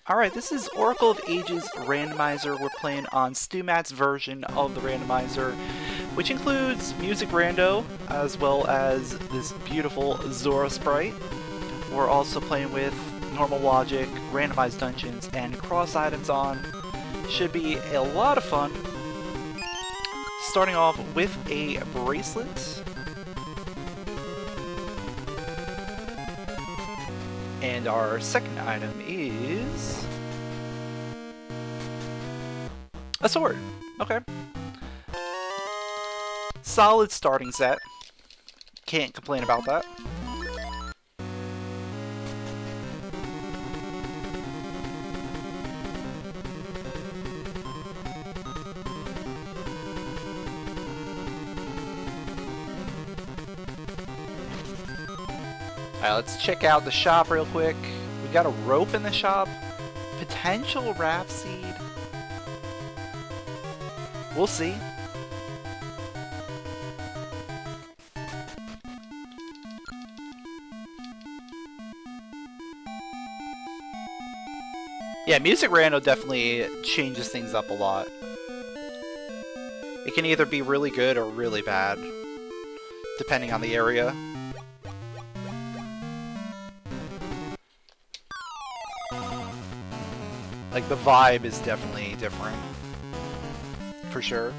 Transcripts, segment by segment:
Alright, this is Oracle of Ages Randomizer. We're playing on StuMat's version of the randomizer, which includes Music Rando, as well as this beautiful Zora sprite. We're also playing with normal logic, randomized dungeons, and cross items on. Should be a lot of fun. Starting off with a bracelet. And our second item is a sword. Okay. Solid starting set. Can't complain about that. Alright, let's check out the shop real quick. We got a rope in the shop. Potential raft seed. We'll see. Yeah, Music Rando definitely changes things up a lot. It can either be really good or really bad, depending on the area. Like, the vibe is definitely different. For sure.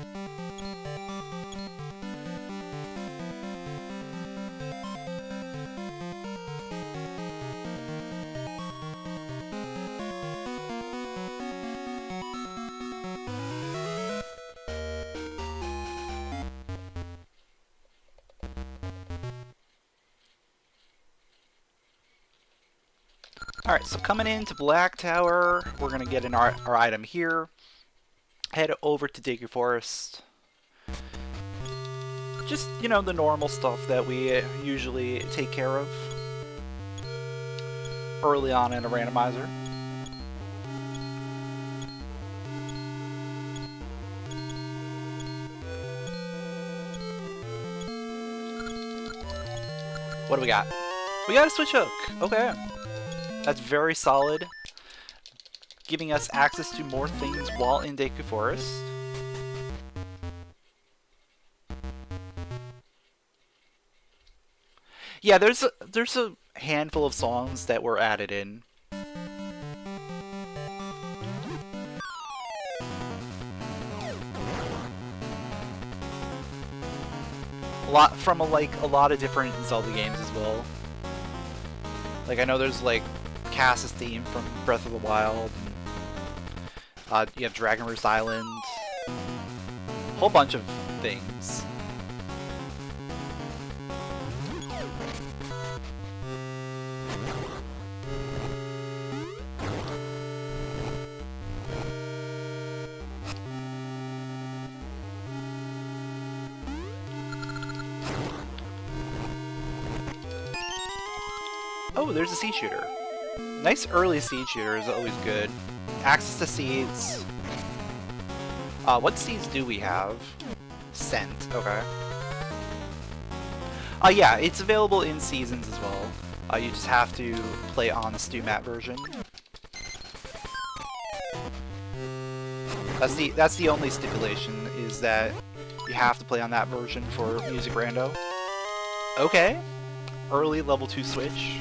Alright, so coming into Black Tower, we're going to get in our item here. Head over to Deku Forest. Just, you know, the normal stuff that we usually take care of early on in a randomizer. What do we got? We got a switch hook. Okay. That's very solid, giving us access to more things while in Deku Forest. Yeah, there's a handful of songs that were added in. A lot from a lot of different Zelda games as well. Like, I know there's like Cass's theme from Breath of the Wild. You have Dragon Roost Island. A whole bunch of things. Oh, there's a seed shooter. Nice early seed shooter is always good. Access to seeds. What seeds do we have? Scent, okay. Yeah, it's available in seasons as well. You just have to play on the StuMat version. That's the only stipulation, is that you have to play on that version for Music Rando. Okay. Early level 2 switch.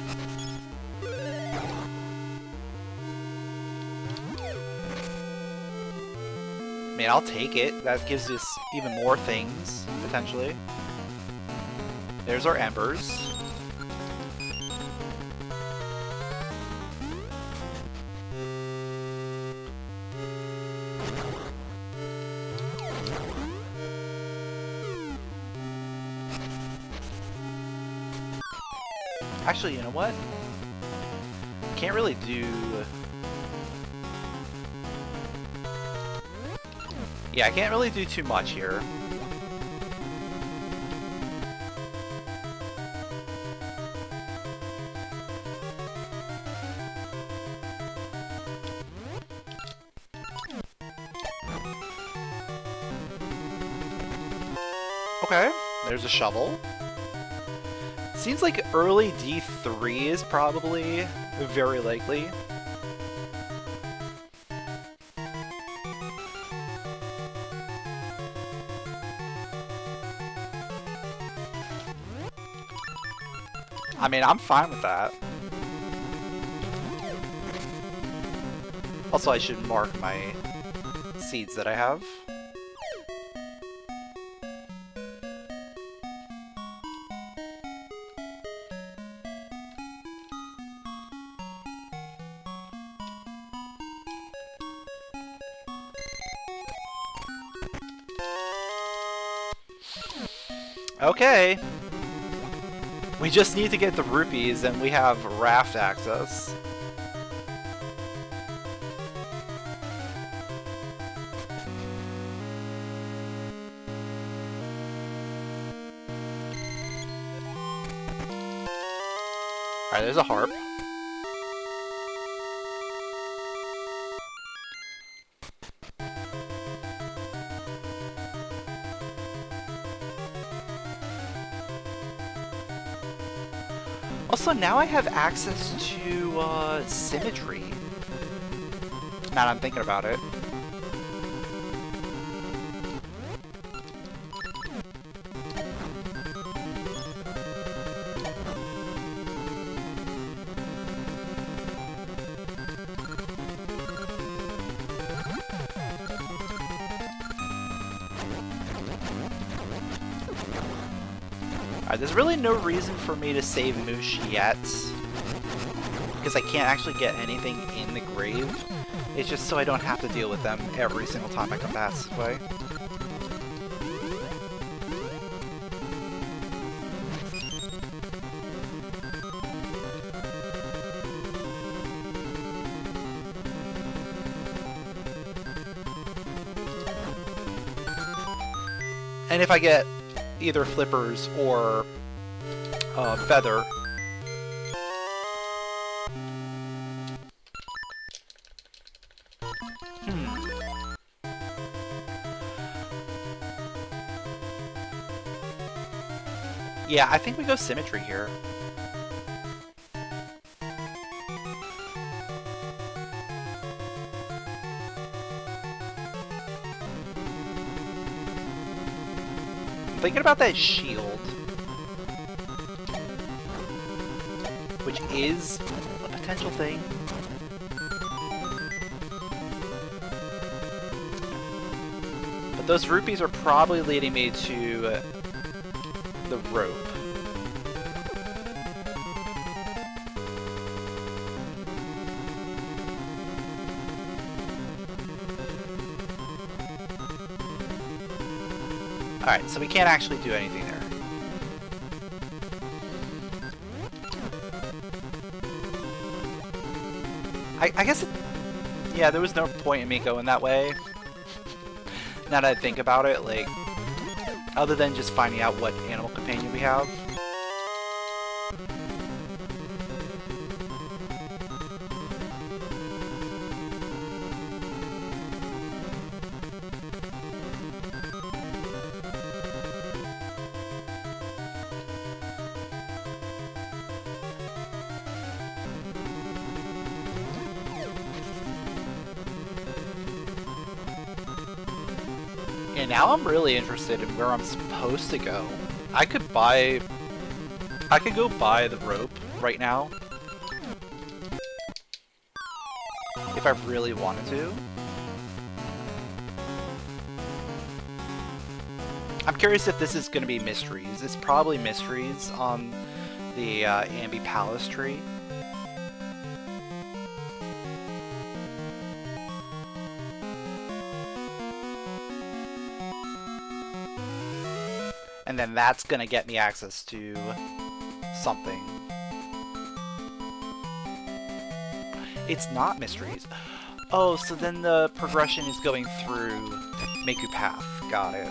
I mean, I'll take it. That gives us even more things, potentially. There's our embers. Actually, you know what? Can't really do... Yeah, I can't really do too much here. Okay, there's a shovel. Seems like early D3 is probably very likely. I mean, I'm fine with that. Also, I should mark my seeds that I have. Okay. We just need to get the rupees and we have raft access. Alright, there's a harp. Also, now I have access to symmetry. Now that I'm thinking about it. There's really no reason for me to save Moosh yet, because I can't actually get anything in the grave. It's just so I don't have to deal with them every single time I come past this way. And if I get either flippers or feather, yeah, I think we go symmetry here. Thinking about that shield, which is a potential thing. But those rupees are probably leading me to the rope. Alright, so we can't actually do anything there. I guess yeah, there was no point in me going that way. Now that I think about it, like, other than just finding out what animal companion we have. And now I'm really interested in where I'm supposed to go. I could go buy the rope right now. If I really wanted to. I'm curious if this is going to be mysteries. It's probably mysteries on the Ambi Palace tree. And then that's gonna get me access to something. It's not mysteries. Oh, so then the progression is going through Miku Path. Got it.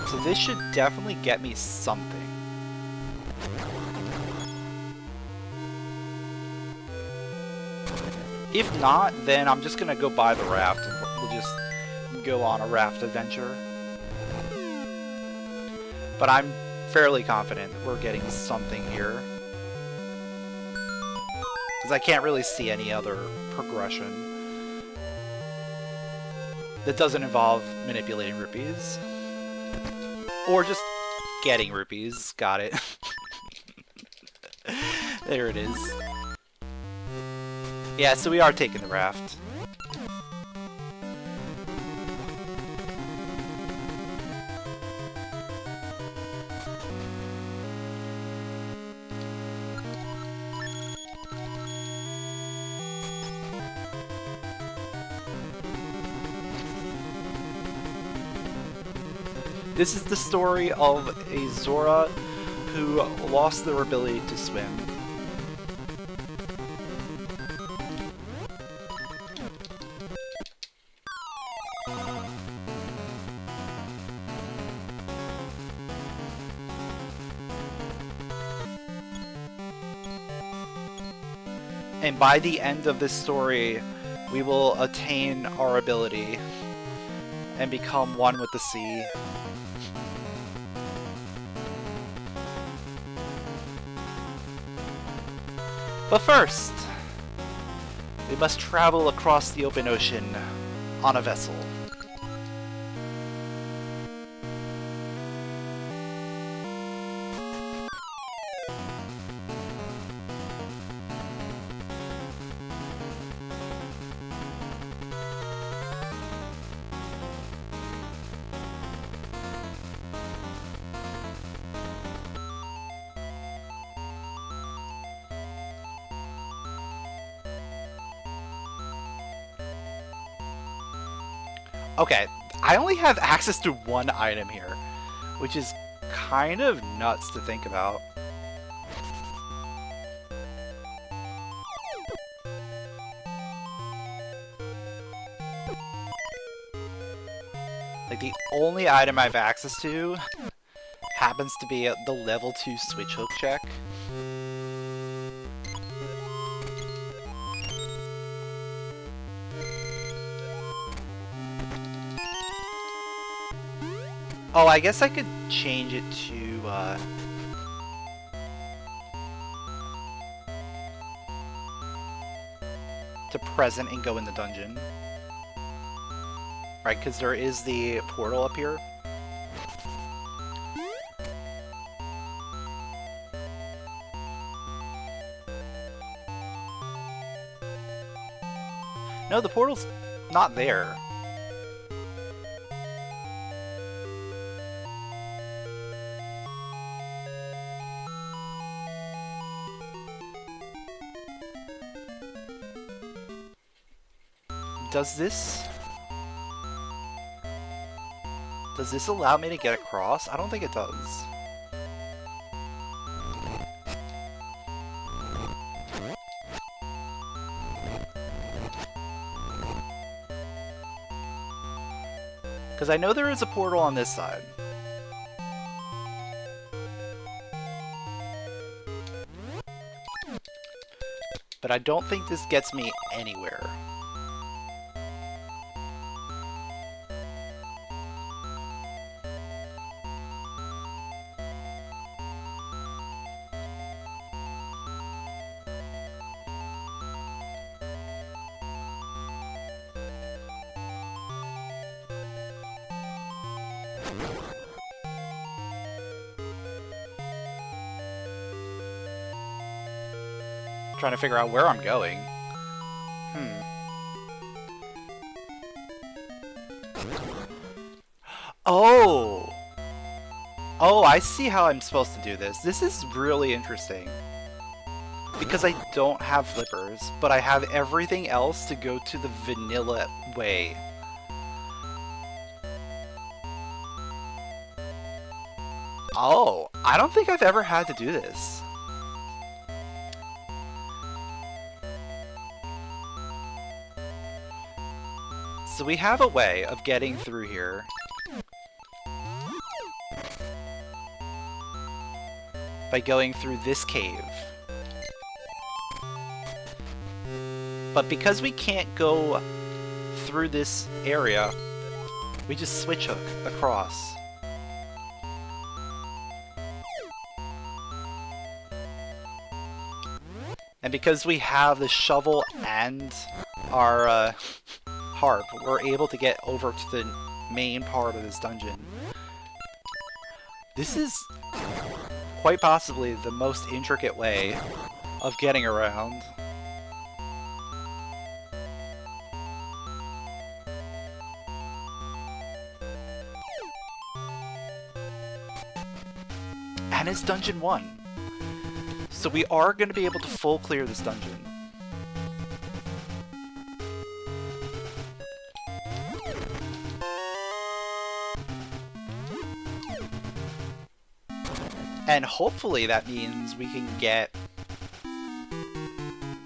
So this should definitely get me something. If not, then I'm just gonna go buy the raft and we'll just go on a raft adventure. But I'm fairly confident that we're getting something here. Because I can't really see any other progression that doesn't involve manipulating rupees. Or just getting rupees. Got it. There it is. Yeah, so we are taking the raft. This is the story of a Zora who lost their ability to swim. And by the end of this story, we will attain our ability and become one with the sea. But first, we must travel across the open ocean on a vessel. Okay, I only have access to one item here, which is kind of nuts to think about. Like, the only item I have access to happens to be the level 2 switch hook check. Oh, I guess I could change it to present and go in the dungeon. Right, because there is the portal up here. No, the portal's not there. Does this allow me to get across? I don't think it does. Because I know there is a portal on this side. But I don't think this gets me anywhere. Trying to figure out where I'm going. Oh! Oh, I see how I'm supposed to do this. This is really interesting. Because I don't have flippers, but I have everything else to go to the vanilla way. Oh, I don't think I've ever had to do this. So we have a way of getting through here. By going through this cave. But because we can't go through this area, we just switch hook across. And because we have the shovel and our harp, we're able to get over to the main part of this dungeon. This is quite possibly the most intricate way of getting around. And it's Dungeon 1. So we are going to be able to full clear this dungeon. And hopefully that means we can get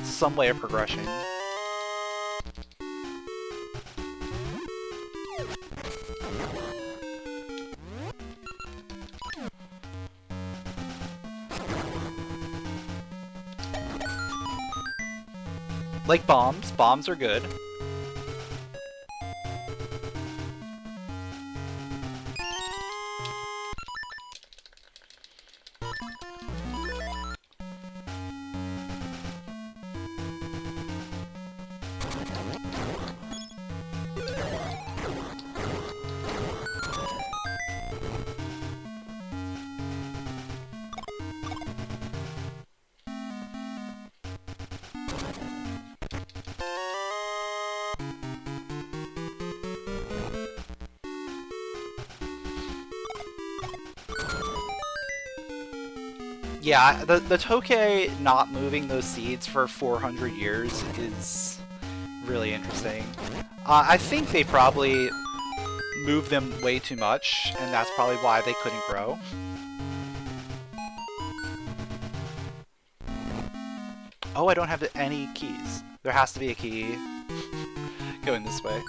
some way of progression. Like bombs. Bombs are good. Yeah, the Tokay not moving those seeds for 400 years is really interesting. I think they probably moved them way too much, and that's probably why they couldn't grow. Oh, I don't have any keys. There has to be a key going this way.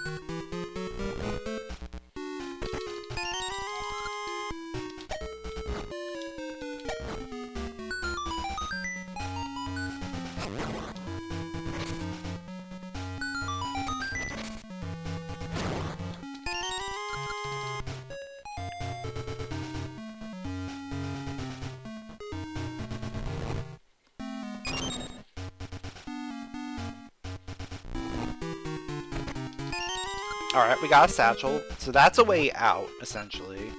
Alright, we got a satchel, so that's a way out, essentially.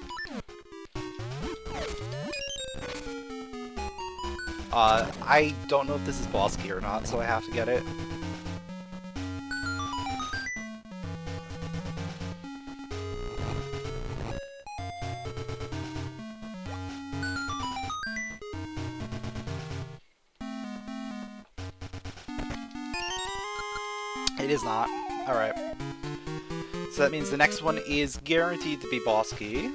I don't know if this is boss key or not, so I have to get it. It is not. Alright. So that means the next one is guaranteed to be boss key.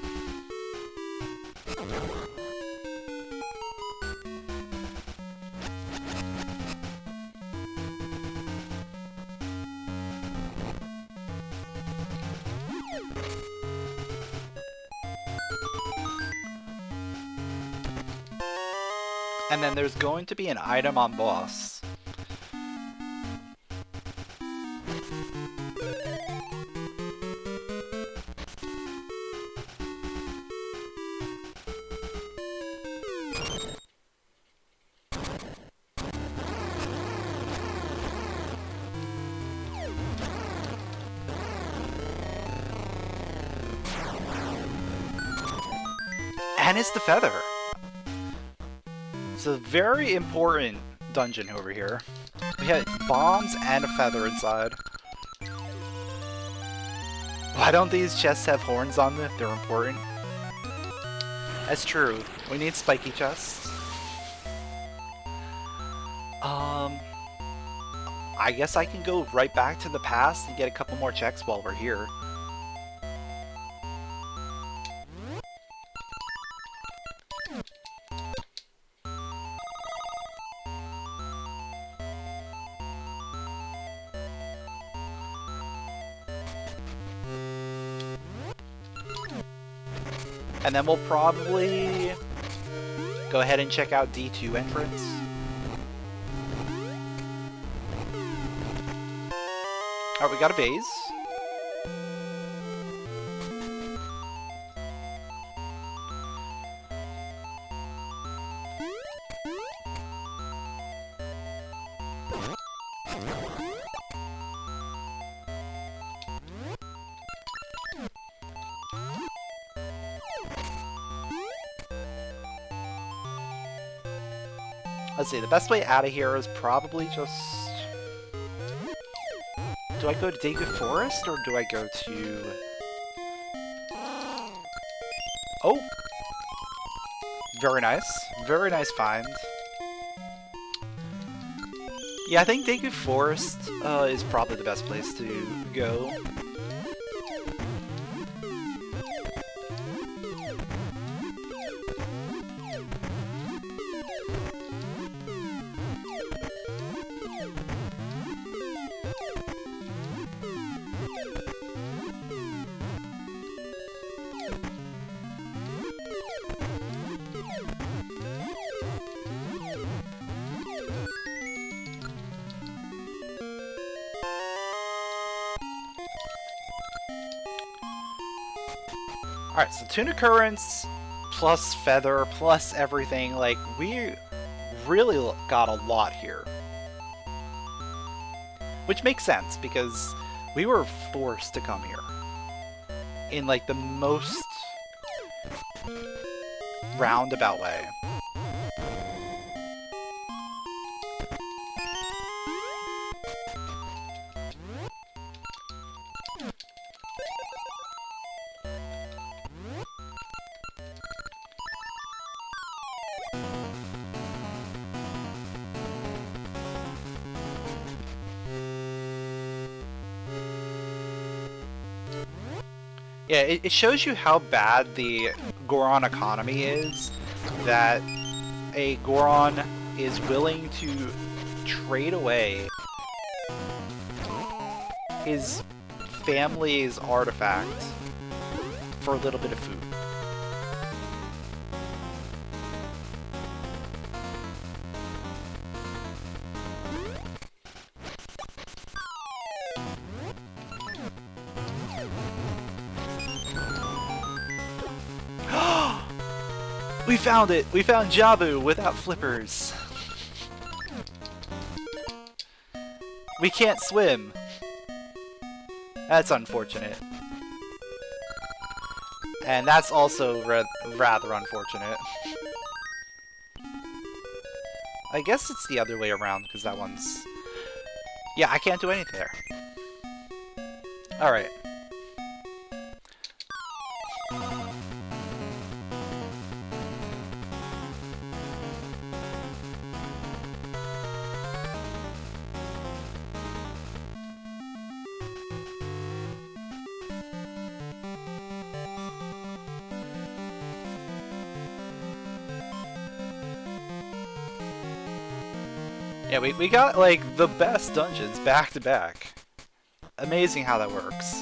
And then there's going to be an item on boss. And it's the feather. It's a very important dungeon over here. We had bombs and a feather inside. Why don't these chests have horns on them if they're important? That's true. We need spiky chests. I guess I can go right back to the past and get a couple more checks while we're here. And then we'll probably go ahead and check out D2 entrance. Alright, we got a vase. Let's see, the best way out of here is probably just... Do I go to David Forest, or do I go to... Oh! Very nice. Very nice find. Yeah, I think David Forest is probably the best place to go. Alright, so Tuna Currents, plus Feather, plus everything, like, we really got a lot here. Which makes sense, because we were forced to come here. In, like, the most roundabout way. Yeah, it shows you how bad the Goron economy is, that a Goron is willing to trade away his family's artifact for a little bit of food. We found it! We found Jabu without flippers. We can't swim. That's unfortunate. And that's also rather unfortunate. I guess it's the other way around, because that one's... Yeah, I can't do anything there. Alright. Yeah, we got, like, the best dungeons back to back. Amazing how that works.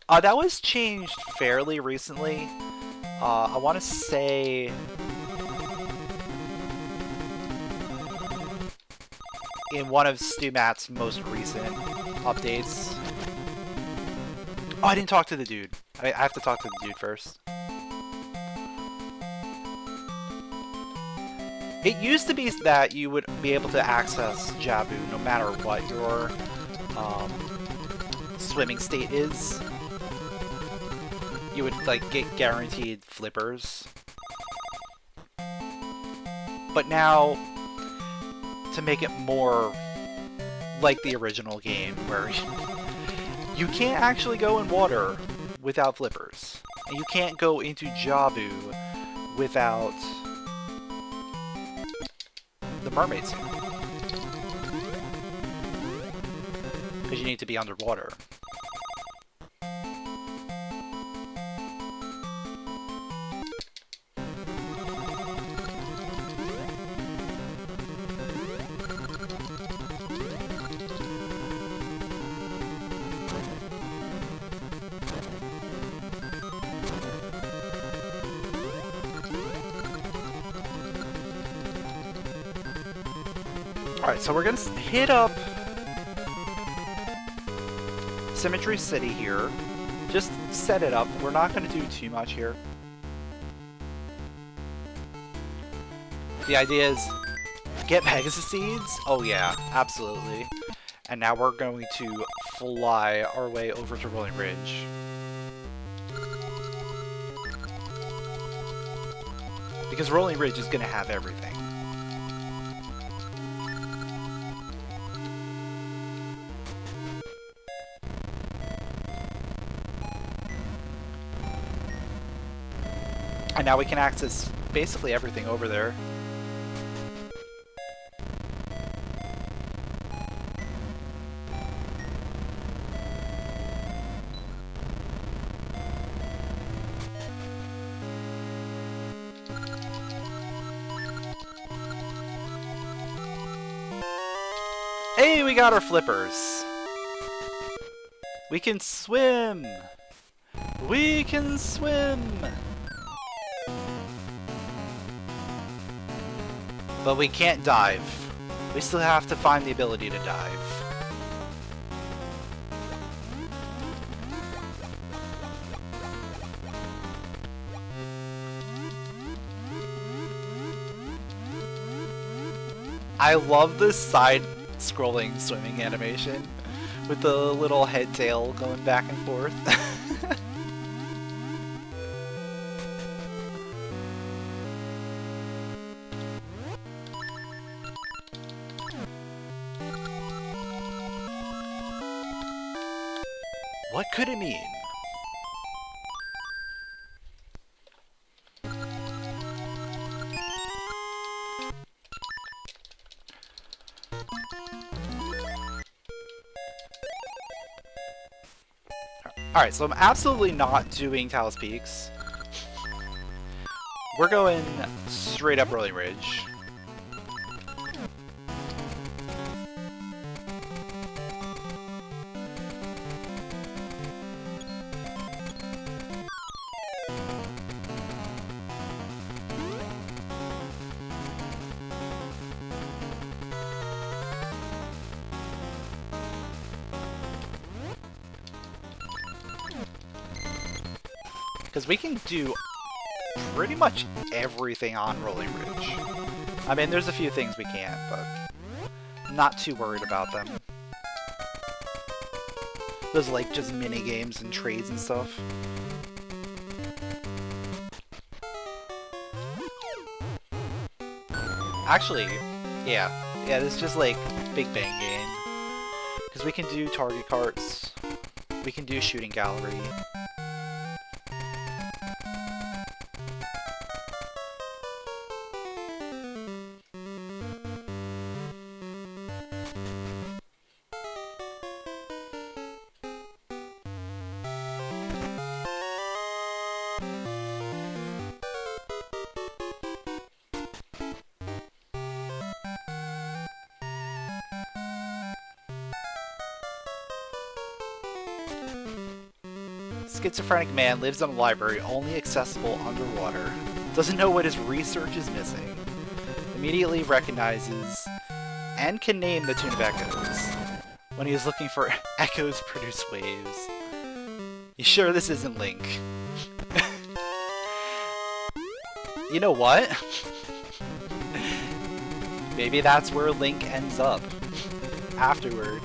That was changed fairly recently. I want to say... in one of StuMat's most recent updates. Oh, I didn't talk to the dude. I have to talk to the dude first. It used to be that you would be able to access Jabu no matter what your swimming state is. You would, like, get guaranteed flippers. But now, to make it more like the original game, where you can't actually go in water without flippers, and you can't go into Jabu without the mermaid suit, because you need to be underwater. Alright, so we're gonna hit up Symmetry City here. Just set it up. We're not gonna do too much here. The idea is get Pegasus Seeds. Oh yeah, absolutely. And now we're going to fly our way over to Rolling Ridge. Because Rolling Ridge is going to have everything. And now we can access basically everything over there. Hey, we got our flippers. We can swim. We can swim. But we can't dive. We still have to find the ability to dive. I love this side-scrolling swimming animation with the little head tail going back and forth. What could it mean? Alright, so I'm absolutely not doing Talus Peaks. We're going straight up Rolling Ridge. Because we can do pretty much everything on Rolling Ridge. I mean, there's a few things we can't, but I'm not too worried about them. Those like just mini games and trades and stuff. Actually, yeah, this is just like Big Bang game. Because we can do target carts, we can do shooting gallery. Schizophrenic man lives in a library only accessible underwater. Doesn't know what his research is missing. Immediately recognizes and can name the tune of echoes. When he is looking for echoes produce waves. You sure this isn't Link? You know what? Maybe that's where Link ends up. Afterward.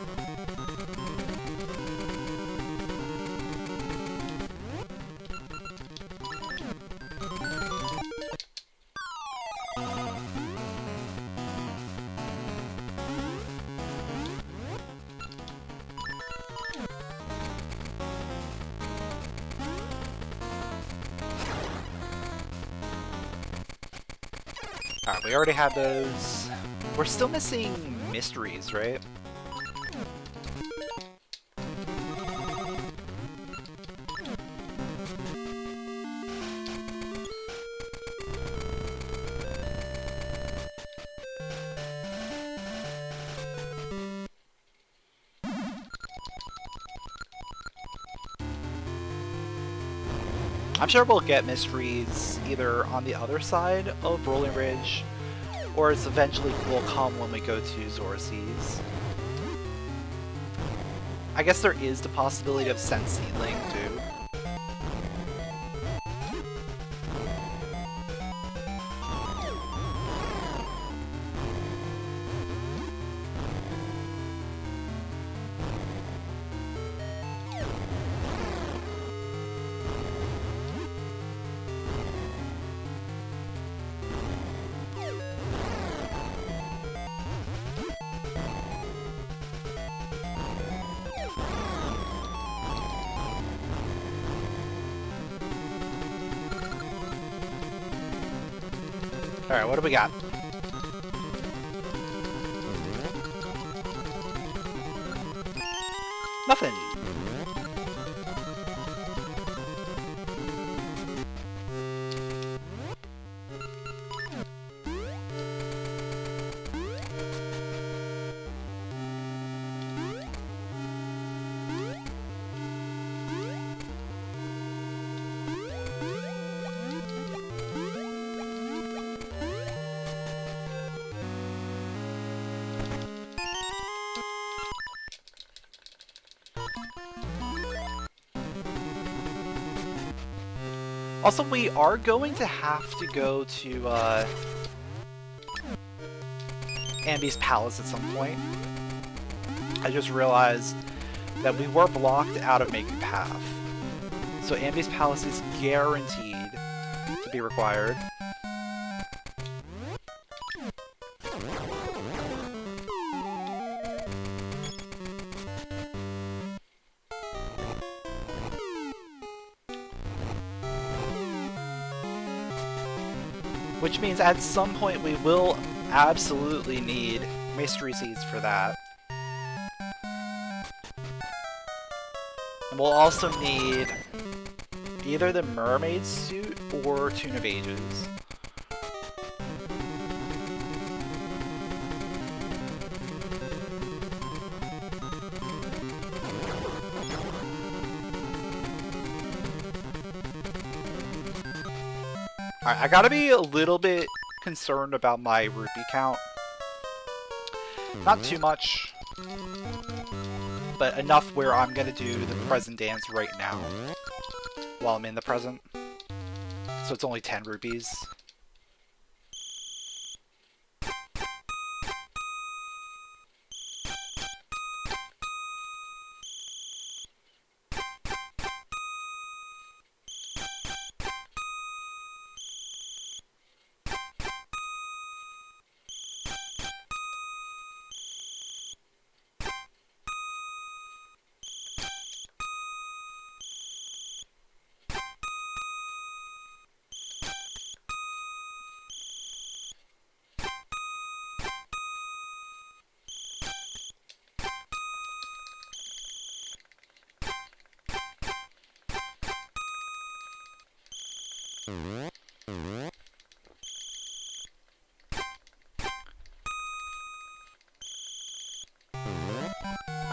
Alright, we already had those. We're still missing mysteries, right? I'm sure we'll get mysteries either on the other side of Rolling Ridge Or it's eventually will come when we go to Zora Seas. I guess there is the possibility of Scent Seedling too. Alright, what do we got? Nothing. Also, we are going to have to go to Ambi's Palace at some point. I just realized that we were blocked out of Making Path. So Ambi's Palace is guaranteed to be required. Which means at some point we will absolutely need Mystery Seeds for that. And we'll also need either the Mermaid Suit or Tune of Ages. Alright, I gotta be a little bit concerned about my rupee count. Not too much, but enough where I'm gonna do the present dance right now while I'm in the present. So it's only 10 rupees.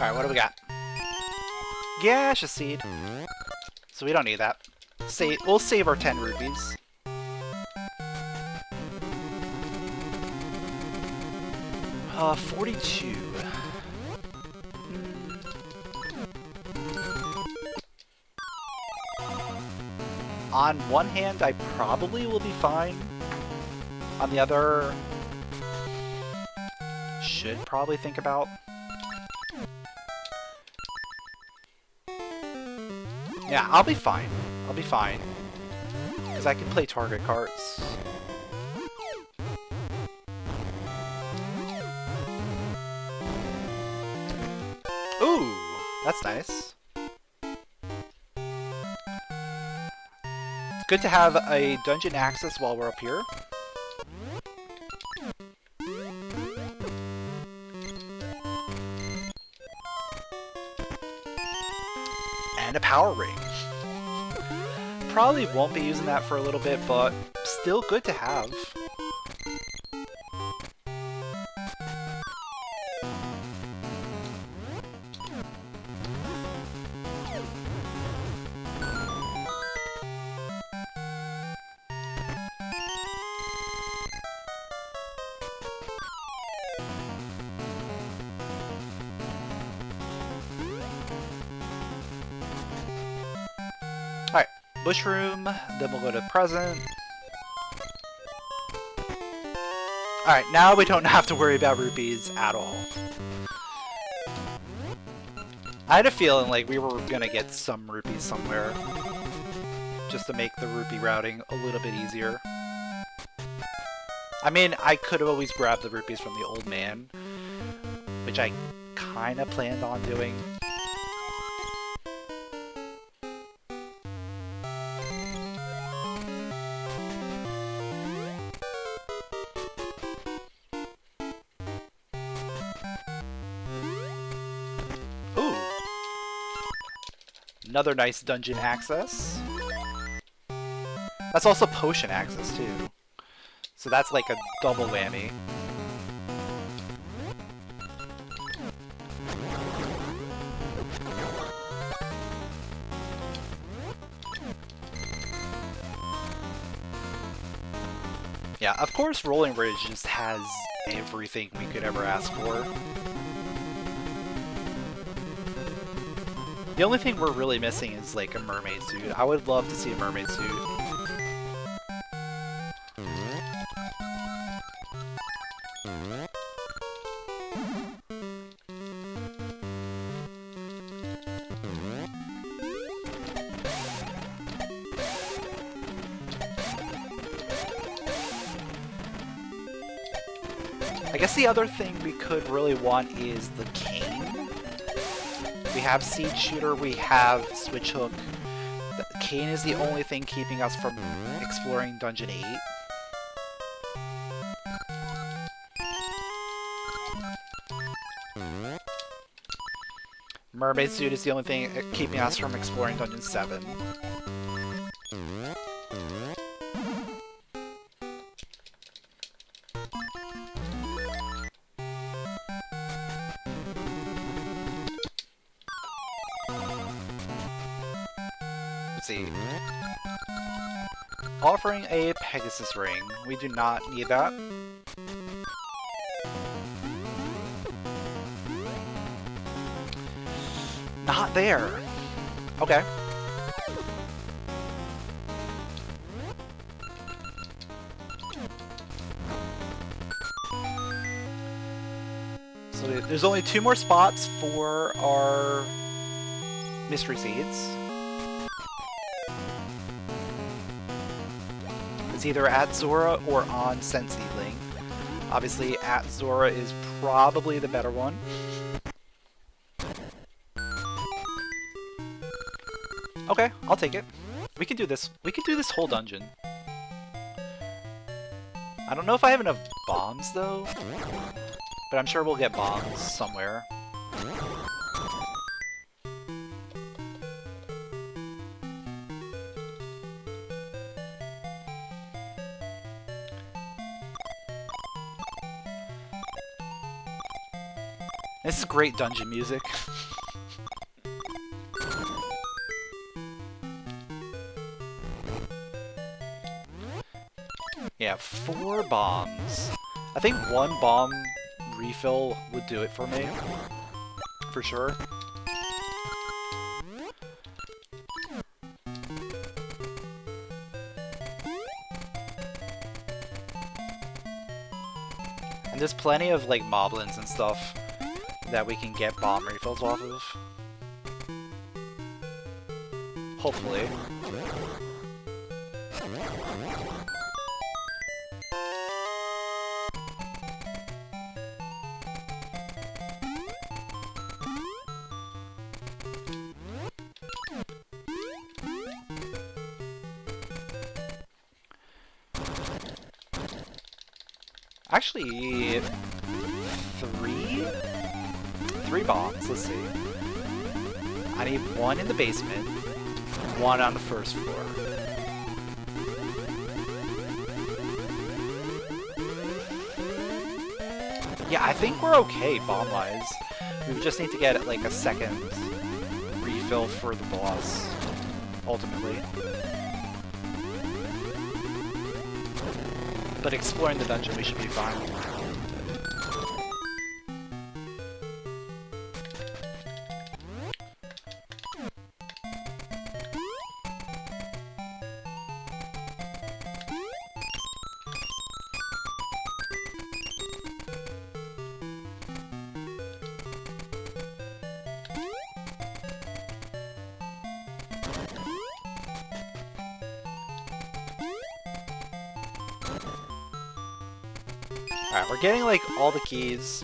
Alright, what do we got? Gaseous Seed. So we don't need that. We'll save our 10 rupees. Uh, 42. On one hand, I probably will be fine. On the other, should probably think about. Yeah, I'll be fine. I'll be fine. Because I can play target cards. Ooh, that's nice. It's good to have a dungeon access while we're up here. And a power ring. Probably won't be using that for a little bit, but still good to have. Mushroom, then we'll go to present. Alright, now we don't have to worry about rupees at all. I had a feeling like we were gonna get some rupees somewhere, just to make the rupee routing a little bit easier. I mean, I could have always grabbed the rupees from the old man, which I kinda planned on doing. Ooh! Another nice dungeon access. That's also potion access, too. So that's like a double whammy. Yeah, of course Rolling Ridge just has everything we could ever ask for. The only thing we're really missing is like a mermaid suit. I would love to see a mermaid suit. I guess the other thing we could really want is the cane. We have Seed Shooter, we have Switch Hook. The cane is the only thing keeping us from exploring Dungeon 8. Mermaid Suit is the only thing keeping us from exploring Dungeon 7. Let's see. Offering a Pegasus ring. We do not need that. Not there. Okay. So there's only 2 more spots for our mystery seeds. It's either at Zora or on Scent Seedling. Obviously, at Zora is probably the better one. Okay, I'll take it. We can do this. We can do this whole dungeon. I don't know if I have enough bombs, though. But I'm sure we'll get bombs somewhere. This is great dungeon music. Yeah, 4 bombs. I think 1 bomb refill would do it for me. For sure. And there's plenty of like moblins and stuff that we can get bomb refills off of. Hopefully. Actually, 3 bombs, let's see. I need 1 in the basement, 1 on the first floor. Yeah, I think we're okay bomb-wise. We just need to get like a second refill for the boss, ultimately. But exploring the dungeon, we should be fine. Alright, we're getting, like, all the keys.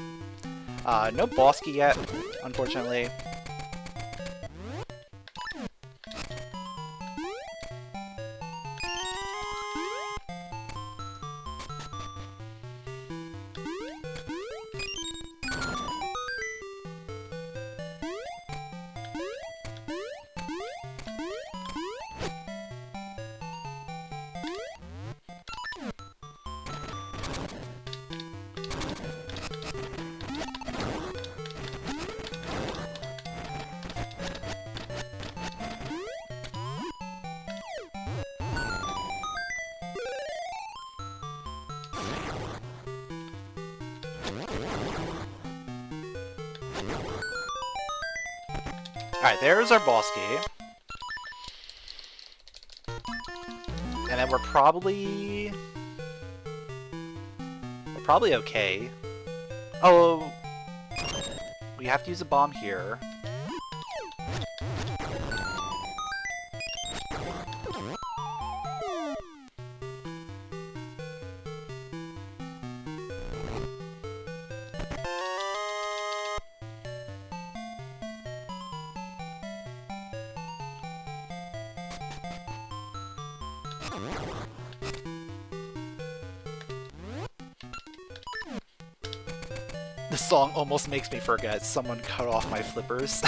No boss key yet, unfortunately. Alright, there's our boss key. And then we're probably okay. Oh, we have to use a bomb here. This song almost makes me forget someone cut off my flippers.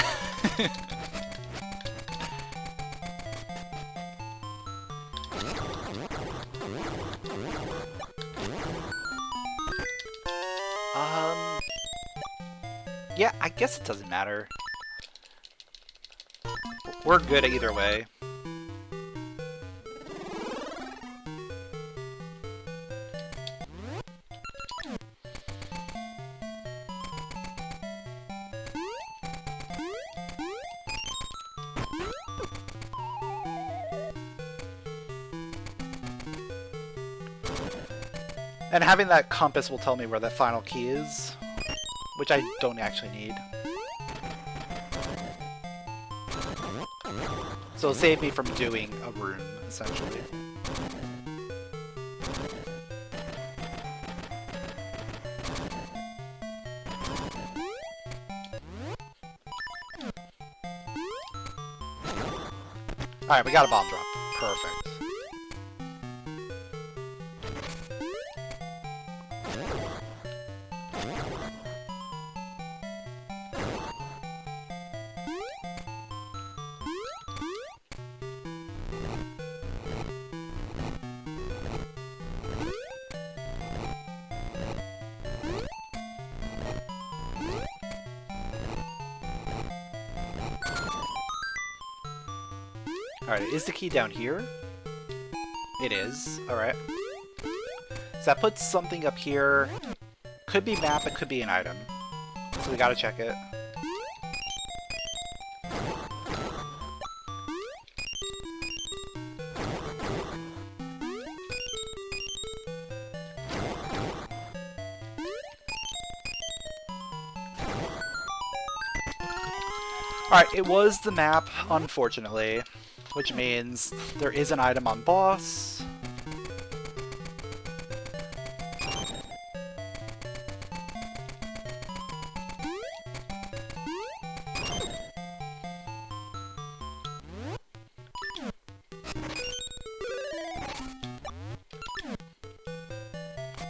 Yeah, I guess it doesn't matter. We're good either way. And having that compass will tell me where the final key is, which I don't actually need. So it'll save me from doing a room, essentially. Alright, we got a bomb drop. Perfect. Alright, is the key down here? It is. Alright. So that puts something up here. Could be map, it could be an item. So we gotta check it. Alright, it was the map, unfortunately. Which means there is an item on boss.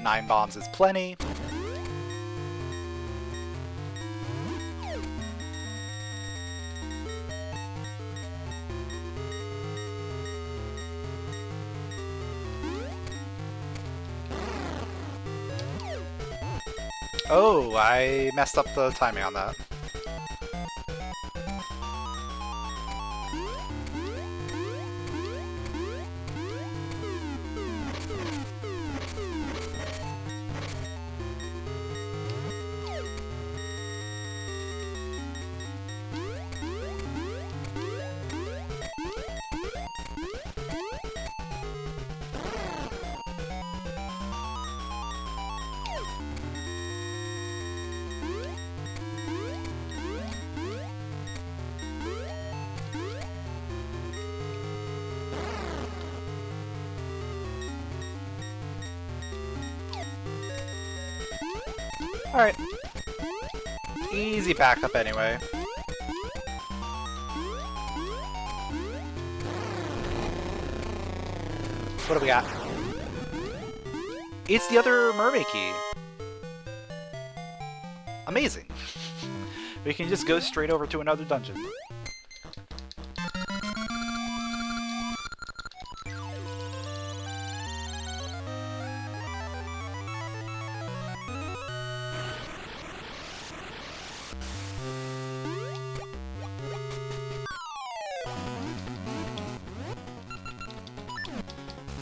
Nine bombs is plenty. Oh, I messed up the timing on that. Alright. Easy backup anyway. What do we got? It's the other mermaid key. Amazing. We can just go straight over to another dungeon.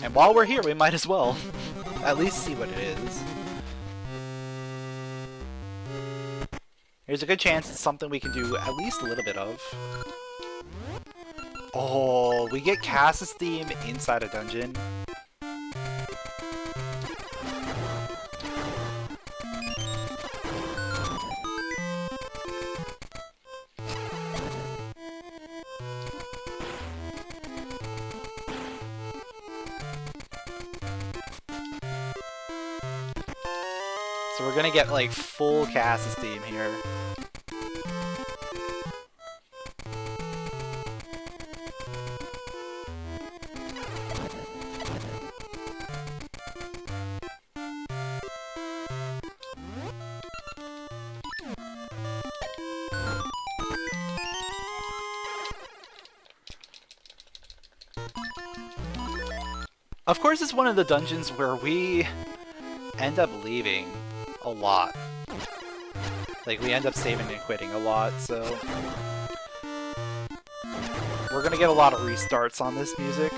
And while we're here, we might as well at least see what it is. There's a good chance it's something we can do at least a little bit of. Oh, we get Cass's theme inside a dungeon. So we're gonna get like full Cass's theme here. Of course, it's one of the dungeons where we end up leaving a lot. Like, we end up saving and quitting a lot, so we're gonna get a lot of restarts on this music.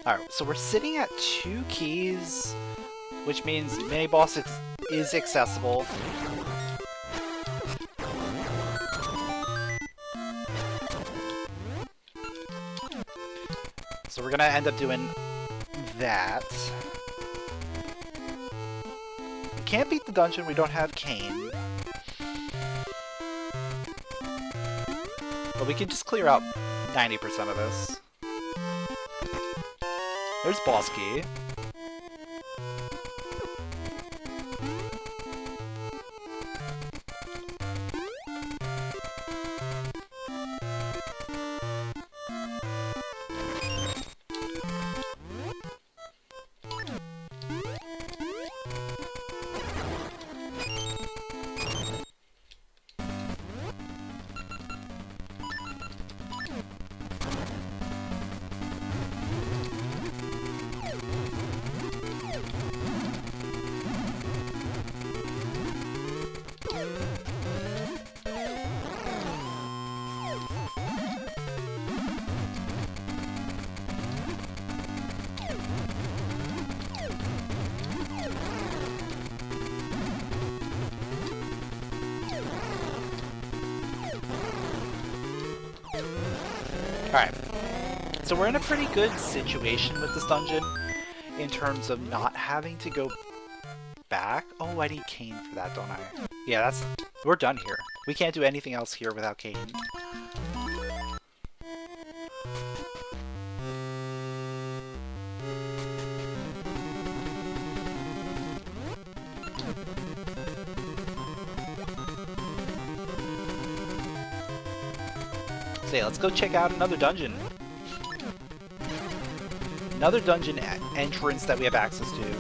Alright, so we're sitting at 2 keys, which means mini-boss is accessible. So we're gonna end up doing that. We can't beat the dungeon, we don't have Cain. But we can just clear out 90% of this. There's boss key. Alright, so we're in a pretty good situation with this dungeon in terms of not having to go back. Oh, I need Cain for that, don't I? Yeah, we're done here. We can't do anything else here without Cain. So yeah, let's go check out another dungeon. Another dungeon entrance that we have access to.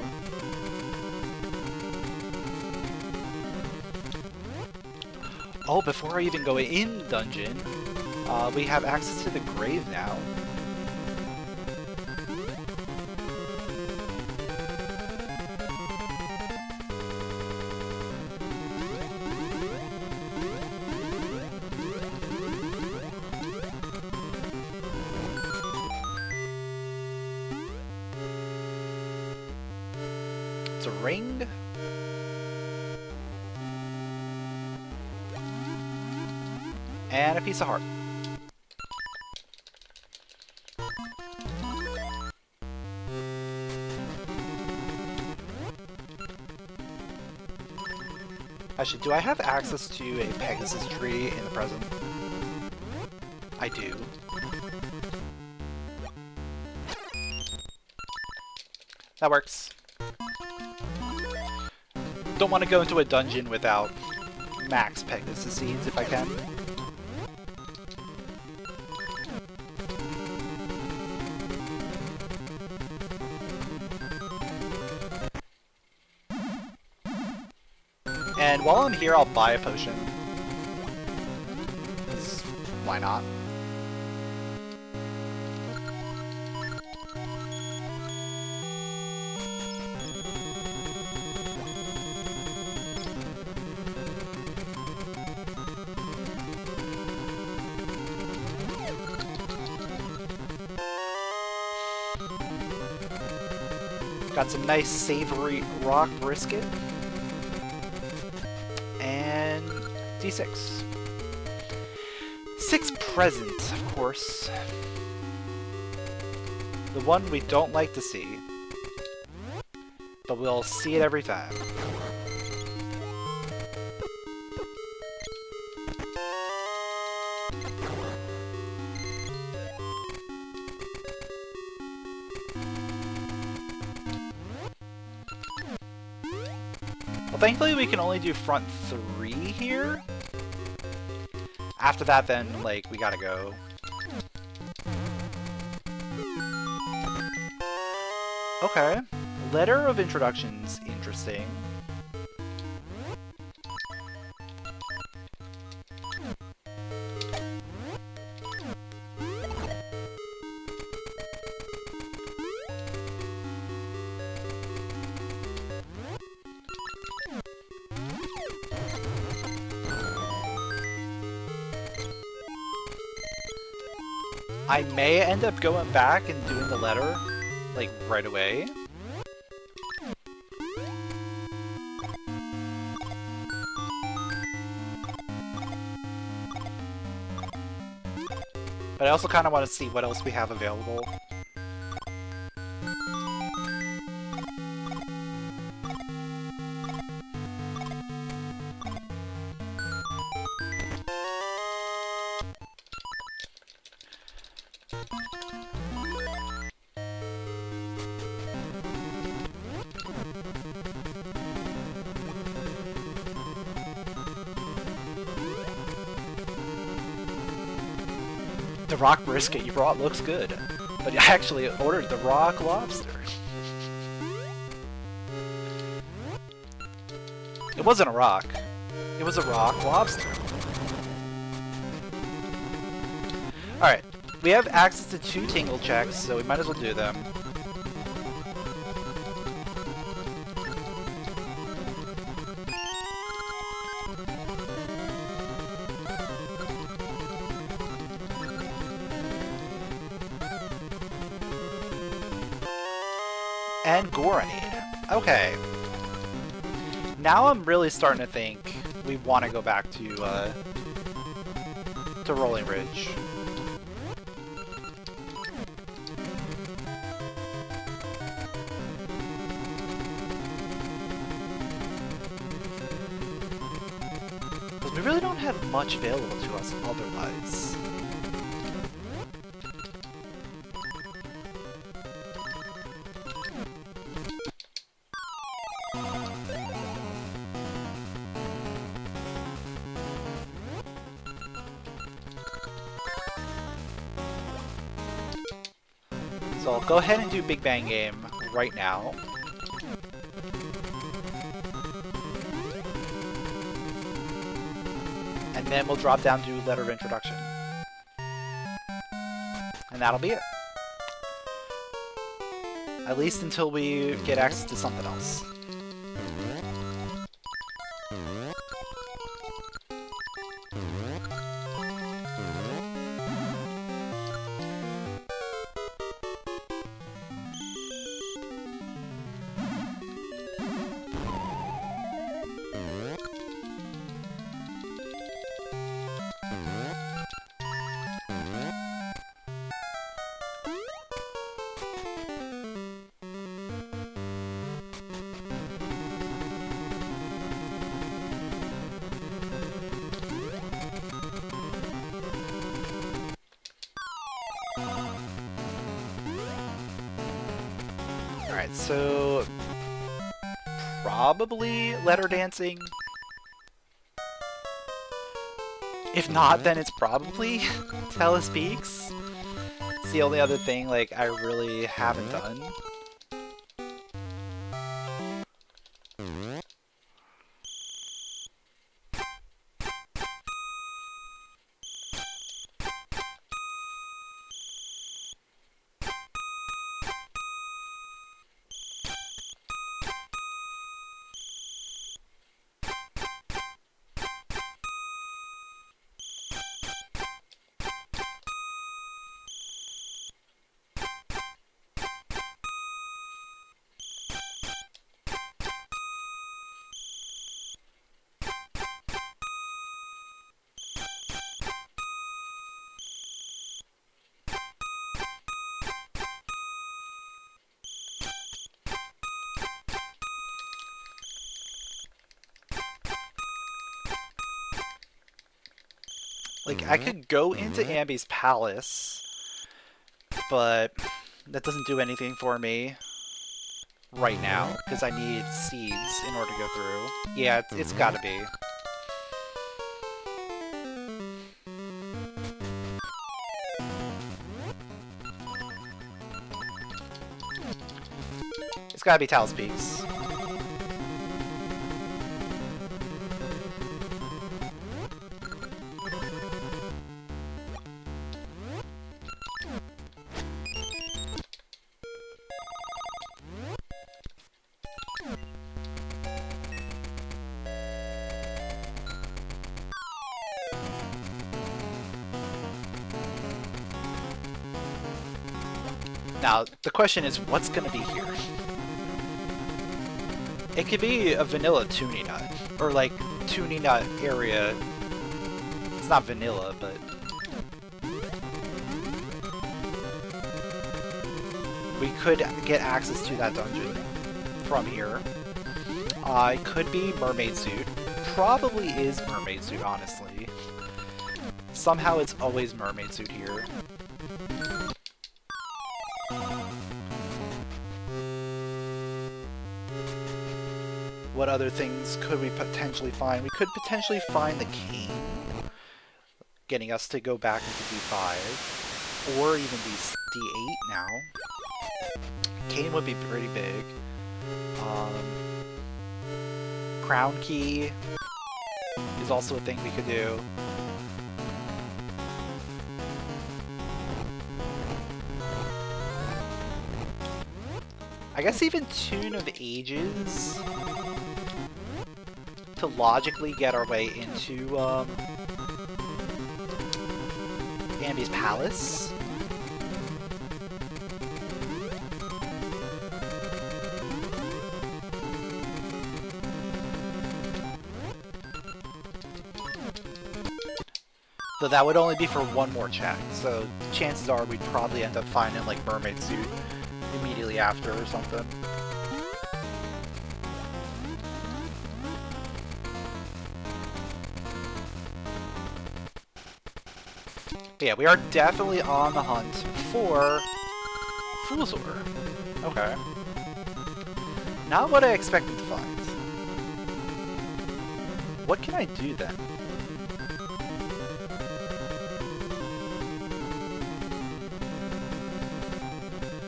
Oh, before I even go in the dungeon, we have access to the grave now. It's a ring. And a piece of heart. Actually, do I have access to a Pegasus tree in the present? I do. That works. Don't want to go into a dungeon without max Pegasus seeds if I can. And while I'm here, I'll buy a potion. 'Cause why not? Got some nice savory rock brisket. And D6. 6 present, of course. The one we don't like to see. But we'll see it every time. Well, thankfully we can only do front 3 here. After that, then, like, we gotta go. Okay. Letter of introduction's interesting. I may end up going back and doing the letter, like, right away. But I also kind of want to see what else we have available. The rock brisket you brought looks good, but I actually ordered the rock lobster. It wasn't a rock. It was a rock lobster. Alright, we have access to 2 tingle checks, so we might as well do them. And Goronade. Okay. Now I'm really starting to think we want to go back to Rolling Ridge. Because we really don't have much available to us otherwise. So I'll go ahead and do Big Bang Game right now. And then we'll drop down to Letter of Introduction. And that'll be it. At least until we get access to something else. Alright, so probably letter dancing. If not, then it's probably Talus Peaks. It's the only other thing like I really haven't done. Like, I could go into Ambi's Palace, but that doesn't do anything for me right now, because I need seeds in order to go through. Yeah, it's gotta be. It's gotta be Talus Peaks. Now, the question is, what's gonna be here? It could be a vanilla tuning nut, or like tuning nut area. It's not vanilla, but we could get access to that dungeon from here. It could be Mermaid Suit. Probably is Mermaid Suit, honestly. Somehow it's always Mermaid Suit here. What other things could we potentially find? We could potentially find the cane, getting us to go back into D5, or even D8 now. Cane would be pretty big. Crown Key is also a thing we could do. I guess even Tune of Ages to logically get our way into Ambi's Palace. Though that would only be for one more check, so chances are we'd probably end up finding like Mermaid Suit immediately after or something. But yeah, we are definitely on the hunt for Foolzor. Okay. Not what I expected to find. What can I do then?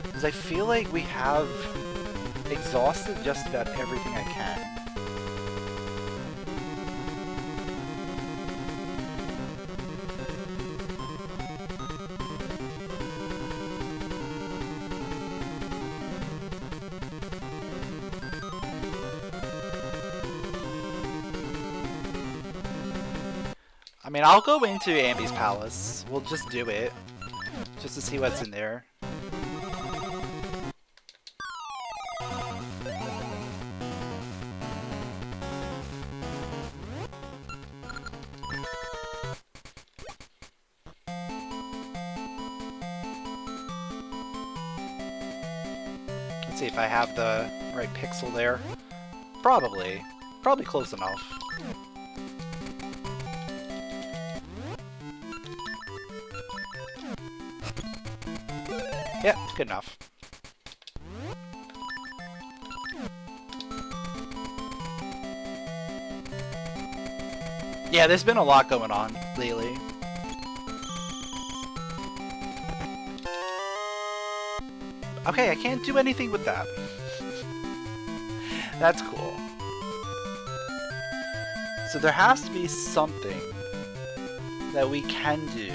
Because I feel like we have exhausted just about everything I can. I mean, I'll go into Ambi's Palace. We'll just do it. Just to see what's in there. Let's see if I have the right pixel there. Probably. Probably close enough. Yep, good enough. Yeah, there's been a lot going on lately. Okay, I can't do anything with that. That's cool. So there has to be something that we can do.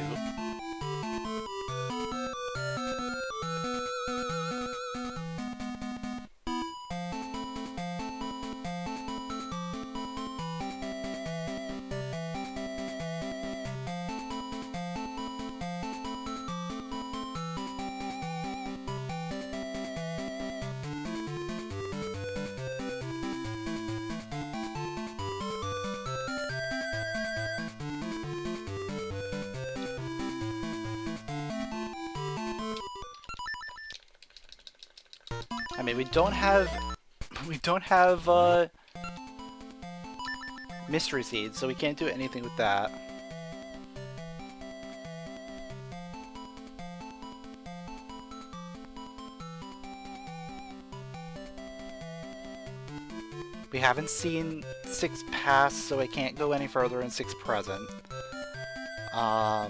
I mean, we don't have mystery seeds, so we can't do anything with that. We haven't seen 6 past, so I can't go any further in 6 present. I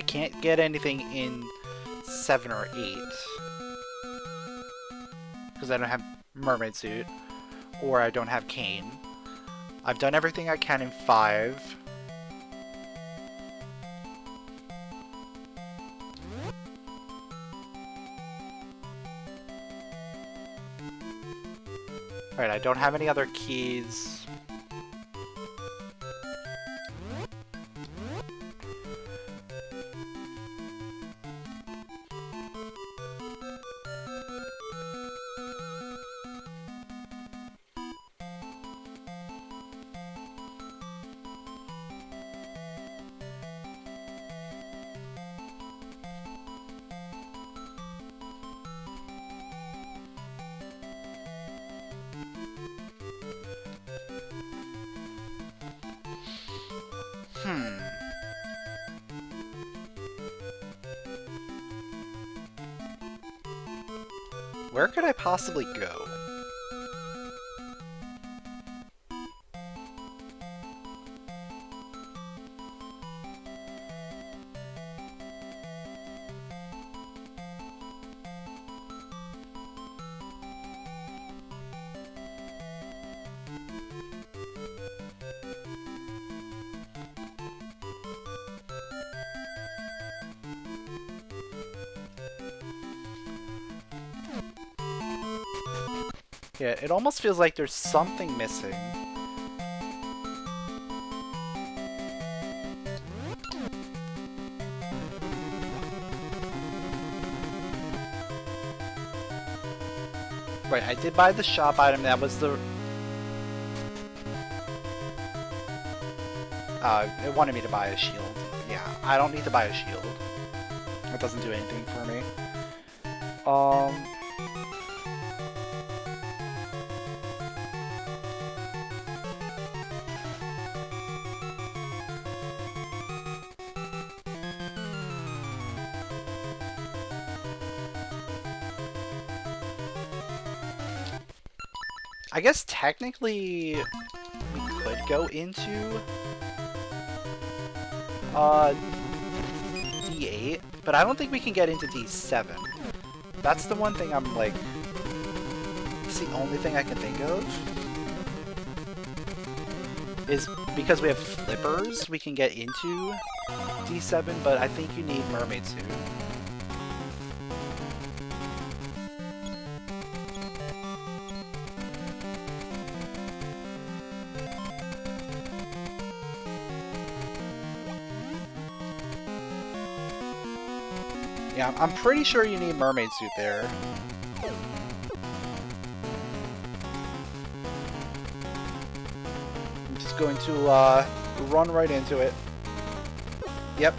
can't get anything in 7 or 8. Because I don't have Mermaid Suit. Or I don't have Cane. I've done everything I can in 5. Alright, I don't have any other keys. Where could I possibly go? Yeah, it almost feels like there's something missing. Right, I did buy the shop item, that was the... it wanted me to buy a shield. Yeah, I don't need to buy a shield. That doesn't do anything for me. I guess technically we could go into D8, but I don't think we can get into D7. That's the one thing I'm like, it's the only thing I can think of. Is because we have flippers, we can get into D7, but I think you need Mermaid Suit. Yeah, I'm pretty sure you need Mermaid Suit there. I'm just going to run right into it. Yep.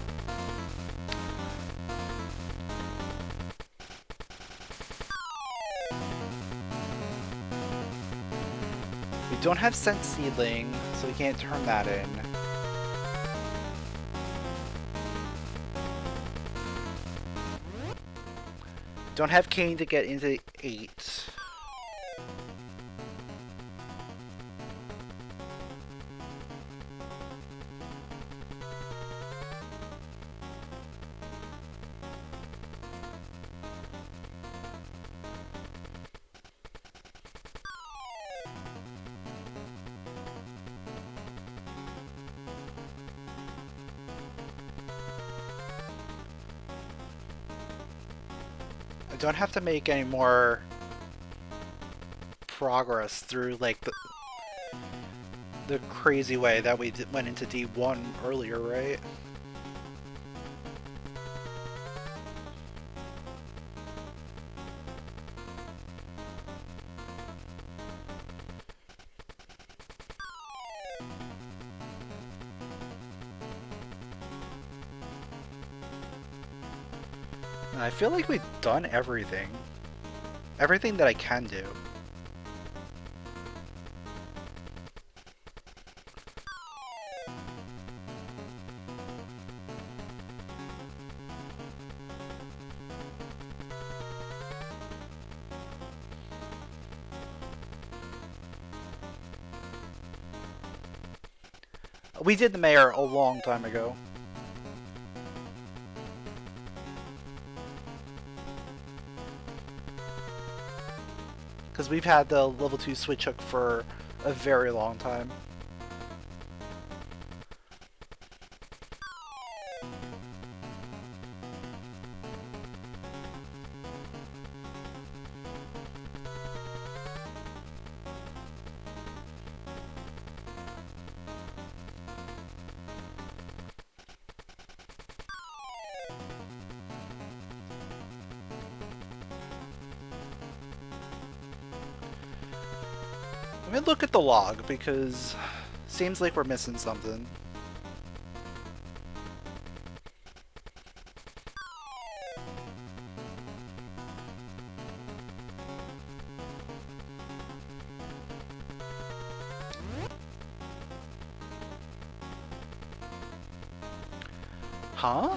We don't have Scent Seedling, so we can't turn that in. Don't have Cane to get into 8. don't have to make any more progress through like the crazy way that we went into D1 earlier, right? I feel like we've done everything. Everything that I can do. We did the mayor a long time ago. Because we've had the level 2 switch hook for a very long time. Let me look at the log, because seems like we're missing something. Huh?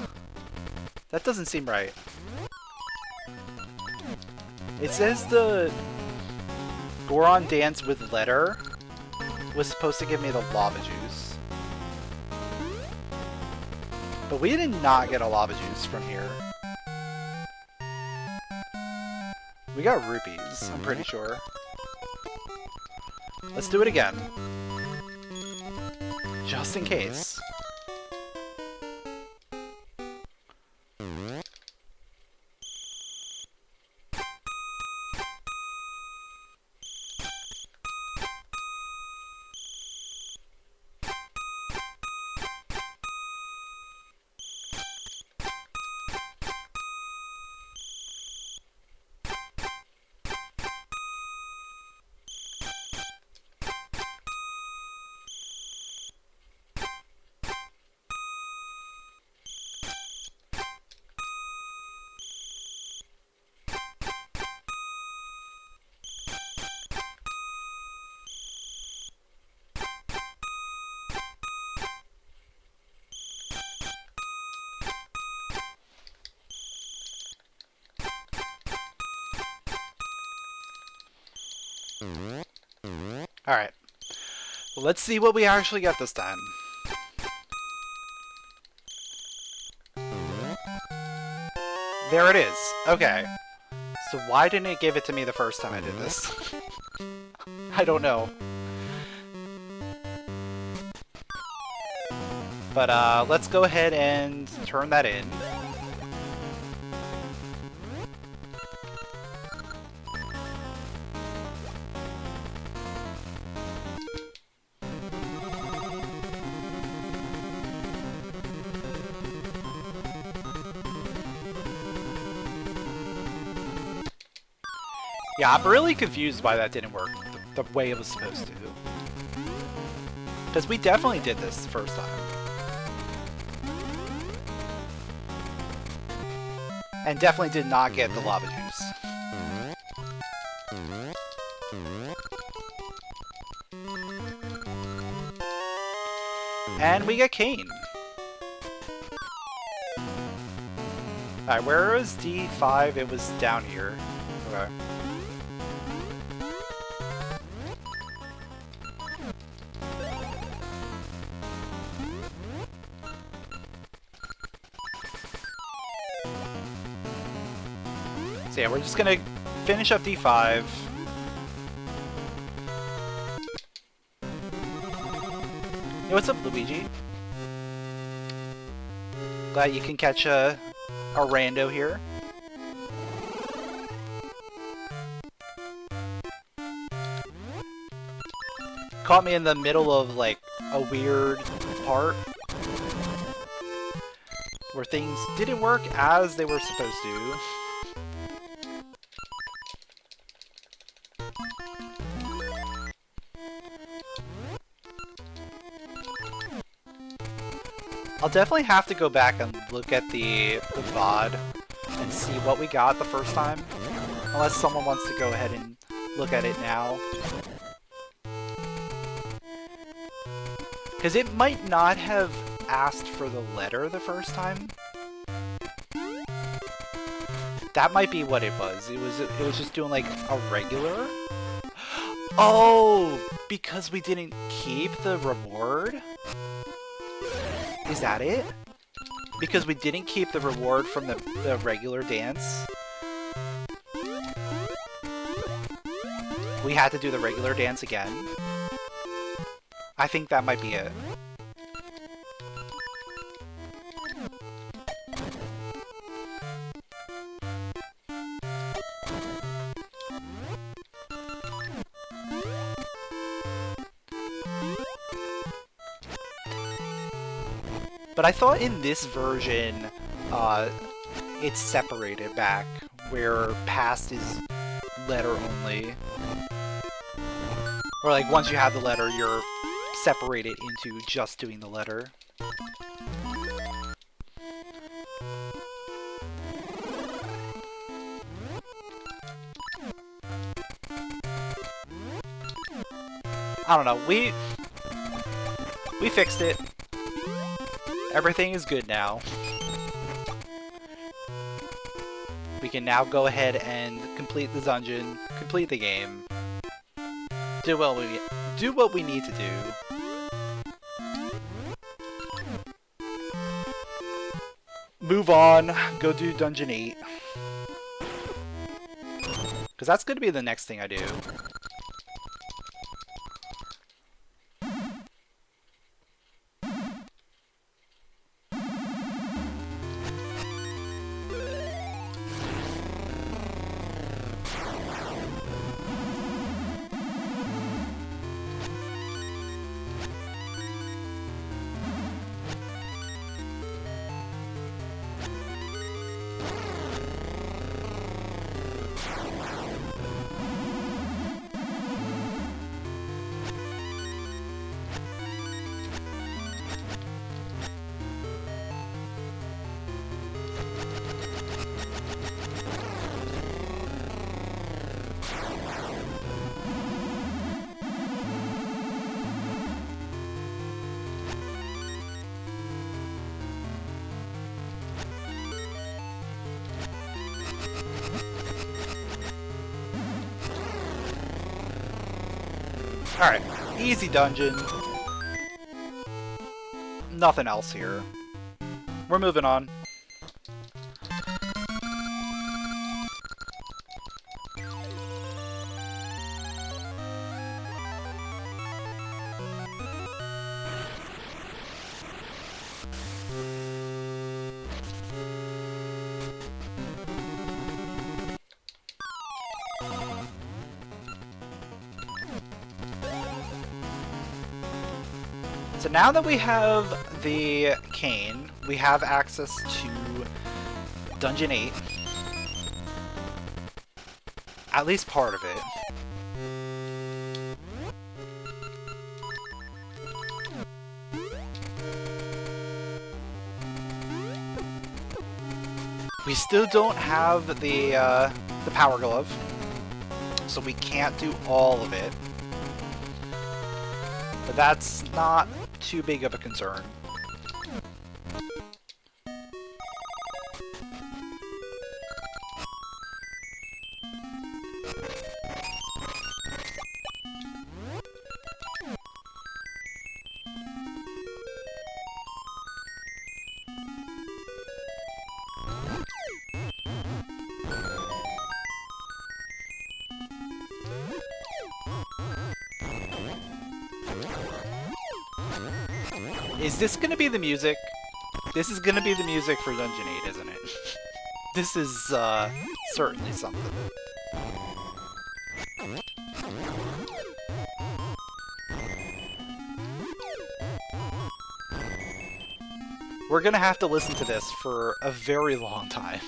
That doesn't seem right. It says the Goron Dance with Letter was supposed to give me the lava juice. But we did not get a lava juice from here. We got rupees, I'm pretty sure. Let's do it again. Just in case. Alright. Let's see what we actually get this time. There it is. Okay. So why didn't it give it to me the first time I did this? I don't know. But let's go ahead and turn that in. Yeah, I'm really confused why that didn't work the way it was supposed to. Because we definitely did this the first time. And definitely did not get the lava juice. And we get Kane. Alright, where was D5? It was down here. Okay. So yeah, we're just gonna finish up D5. Hey, what's up, Luigi? Glad you can catch a rando here. caught me in the middle of, like, a weird part where things didn't work as they were supposed to. I'll definitely have to go back and look at the VOD and see what we got the first time. Unless someone wants to go ahead and look at it now. Because it might not have asked for the letter the first time. That might be what it was. It was just doing like a regular. Oh, because we didn't keep the reward? Is that it? Because we didn't keep the reward from the regular dance? We had to do the regular dance again? I think that might be it. But I thought in this version, it's separated back, where past is letter only. Or like, once you have the letter, you're separated into just doing the letter. I don't know, we fixed it. Everything is good now. We can now go ahead and complete the dungeon, complete the game, do what we need to do. Move on, go do Dungeon 8. Because that's going to be the next thing I do. Alright, easy dungeon. Nothing else here. We're moving on. So now that we have the cane, we have access to Dungeon 8. At least part of it. We still don't have the Power Glove, so we can't do all of it. But that's not too big of a concern. Is this gonna be the music? This is gonna be the music for Dungeon 8, isn't it? This is, certainly something. we're gonna have to listen to this for a very long time.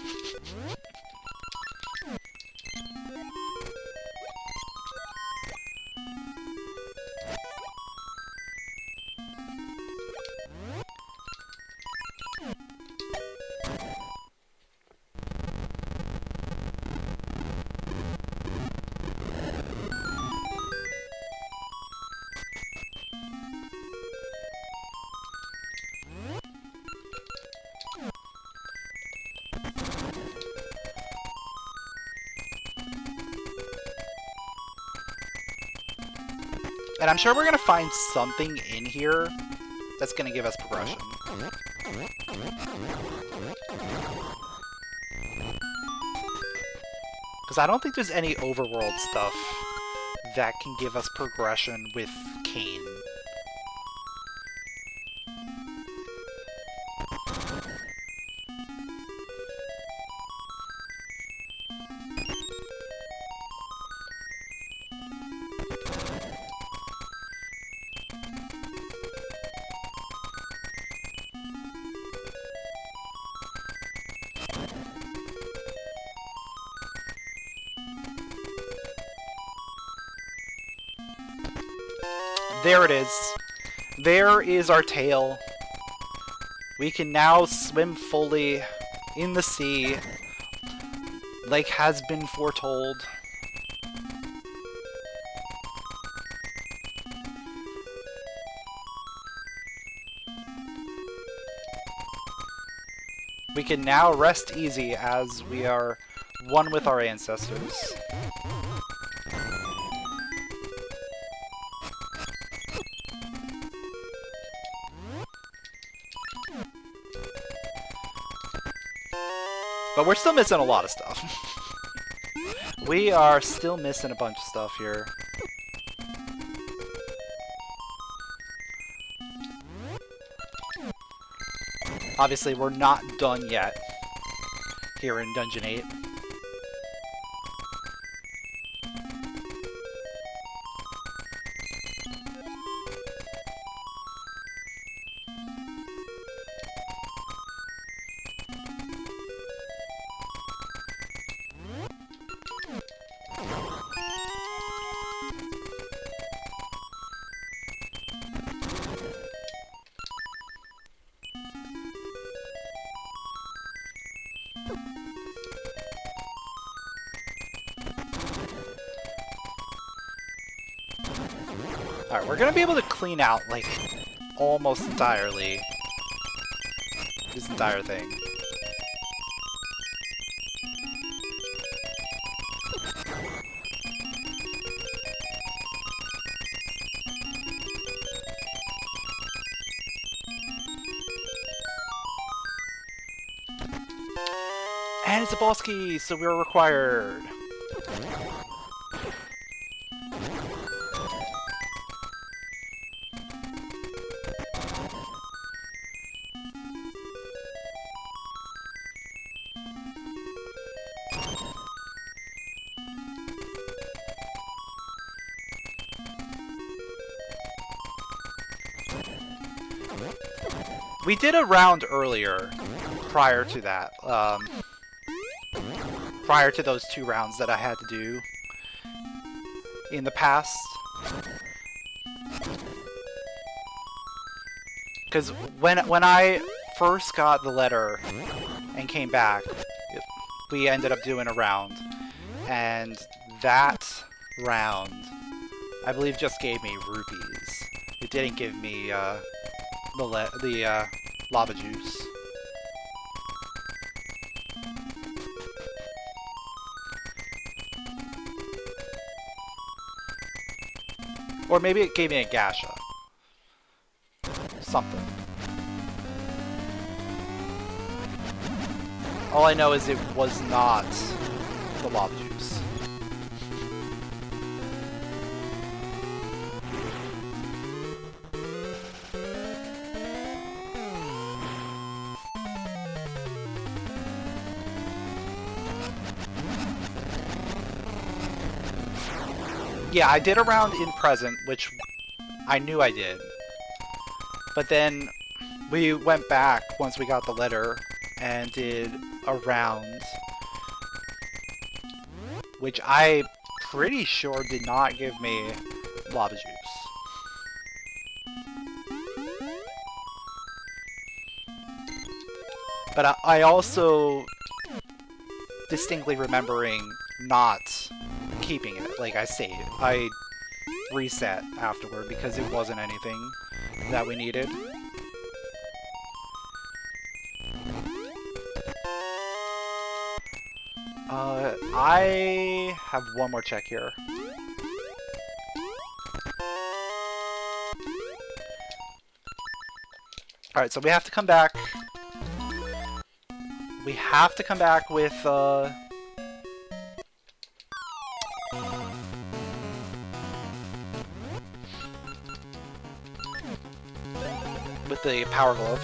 And I'm sure we're gonna find something in here that's gonna give us progression. Because I don't think there's any overworld stuff that can give us progression with Cain. There it is. There is our tail. We can now swim fully in the sea, like has been foretold. We can now rest easy as we are one with our ancestors. But we're still missing a lot of stuff. We are still missing a bunch of stuff here. Obviously, we're not done yet here in Dungeon 8. Alright, we're gonna be able to clean out, like, almost entirely this entire thing. And it's a boss key, so we're required. We did a round earlier, prior to that, prior to those 2 rounds that I had to do in the past. Because when I first got the letter and came back, we ended up doing a round, and that round, I believe, just gave me rupees. It didn't give me the lava juice. Or maybe it gave me a gasha. Something. All I know is it was not the lava juice. Yeah, I did a round in present, which I knew I did. But then We went back once we got the letter and did a round, which I'm pretty sure did not give me lava juice. But I also distinctly remembering not keeping it. Like, I saved. I reset afterward because it wasn't anything that we needed. I have one more check here. Alright, so we have to come back. We have to come back with, the power glove.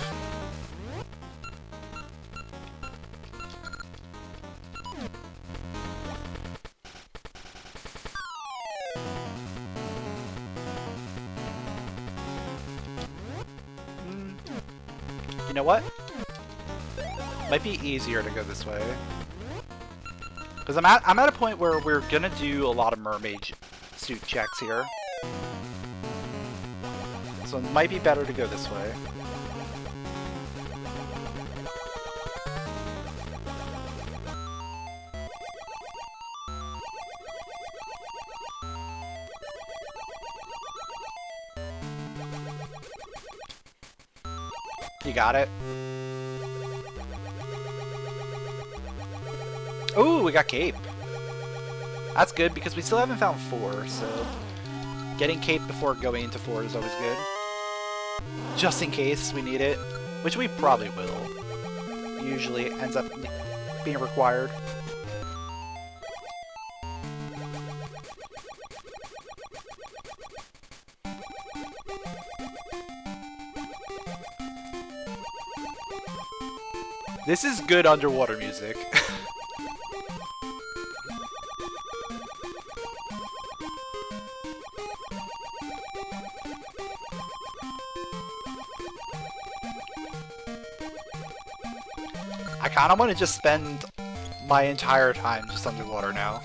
You know what? Might be easier to go this way. Because I'm at a point where we're gonna do a lot of mermaid suit checks here. So it might be better to go this way. You got it? Ooh, we got cape. That's good because we still haven't found 4, so getting cape before going into 4 is always good. Just in case we need it, which we probably will. Usually ends up being required. This is good underwater music. I kind of want to just spend my entire time just underwater now.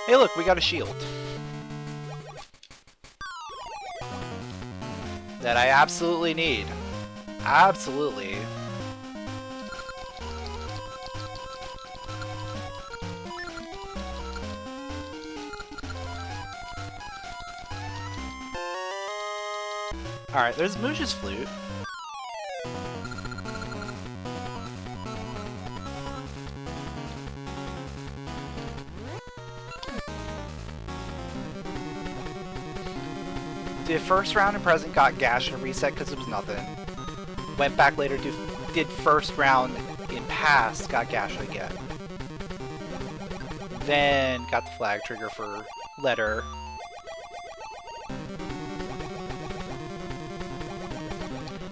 Hey look, we got a shield. That I absolutely need. Absolutely. Alright, there's Moosh's flute. Did first round and present, got gash and reset because it was nothing. Went back later, did first round in past, got gash again. Then got the flag trigger for letter.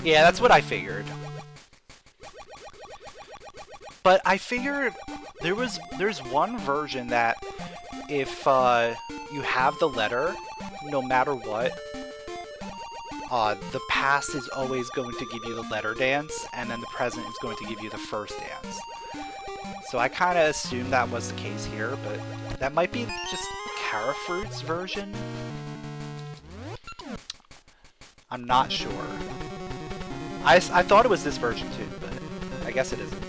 Yeah, that's what I figured. But I figured there's one version that if you have the letter, no matter what, the past is always going to give you the letter dance, and then the present is going to give you the first dance. So I kind of assumed that was the case here, but that might be just Carafruit's version? I'm not sure. I thought it was this version too, but I guess it isn't.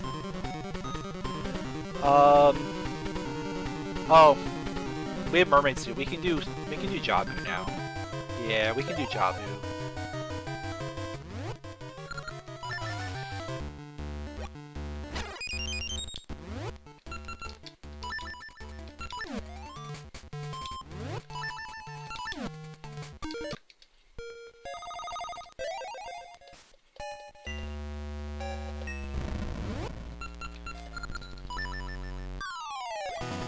Oh, we have mermaid suit. We can do Jabu now. Yeah, we can do Jabu.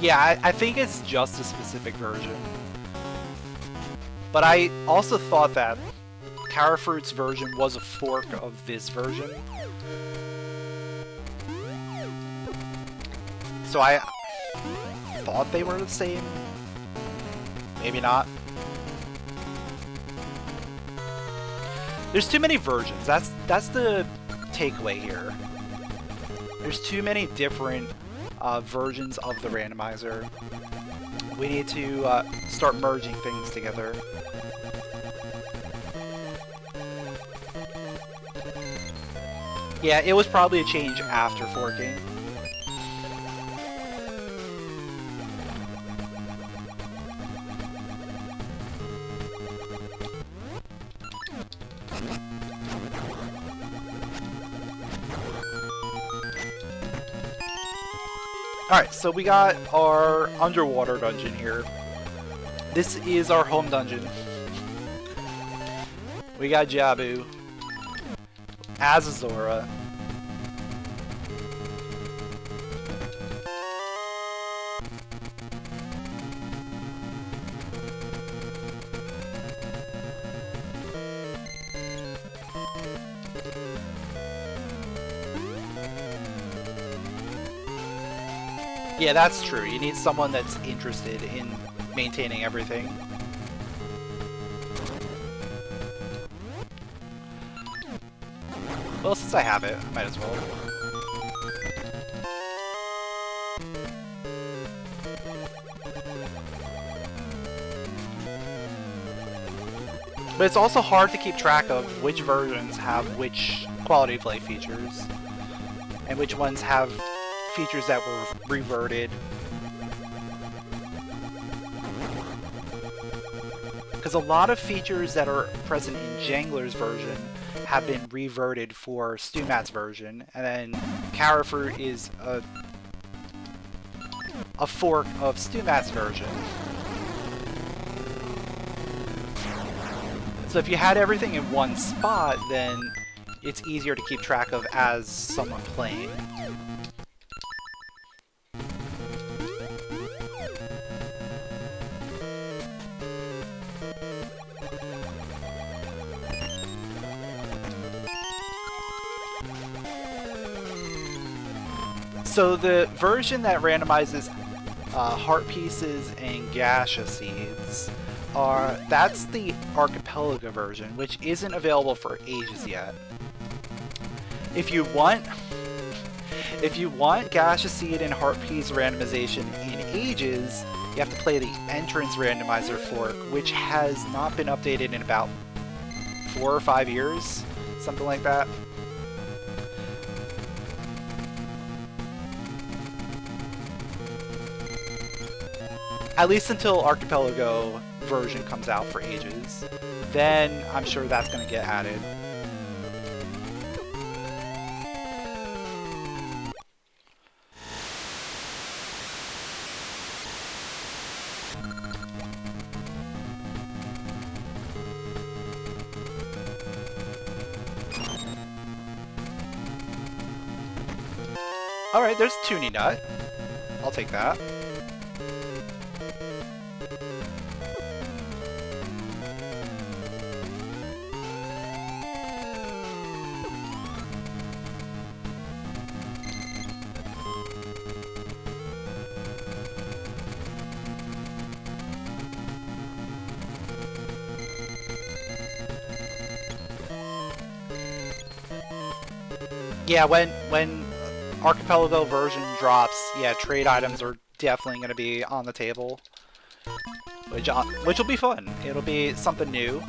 Yeah, I think it's just a specific version. But I also thought that Carafruit's version was a fork of this version. So I thought they were the same. Maybe not. There's too many versions. That's the takeaway here. There's too many different versions of the randomizer. We need to start merging things together. Yeah, it was probably a change after forking. Alright, so we got our underwater dungeon here. This is our home dungeon. We got Jabu as a Zora. Yeah, that's true. You need someone that's interested in maintaining everything. Well, since I have it, I might as well. But it's also hard to keep track of which versions have which quality of life features, and which ones have features that were reverted. Because a lot of features that are present in Jangler's version have been reverted for StewMatt's version, and then Carafruit is a fork of StewMatt's version. So if you had everything in one spot, then it's easier to keep track of as someone playing. So the version that randomizes heart pieces and gacha seeds that's the Archipelago version, which isn't available for Ages yet. If you want gacha seed and heart piece randomization in Ages, you have to play the entrance randomizer fork, which has not been updated in about 4 or 5 years, something like that. At least until Archipelago version comes out for Ages. Then I'm sure that's going to get added. Alright, there's Toonie Nut. I'll take that. Yeah, when Archipelago version drops, yeah, trade items are definitely going to be on the table, which will be fun. It'll be something new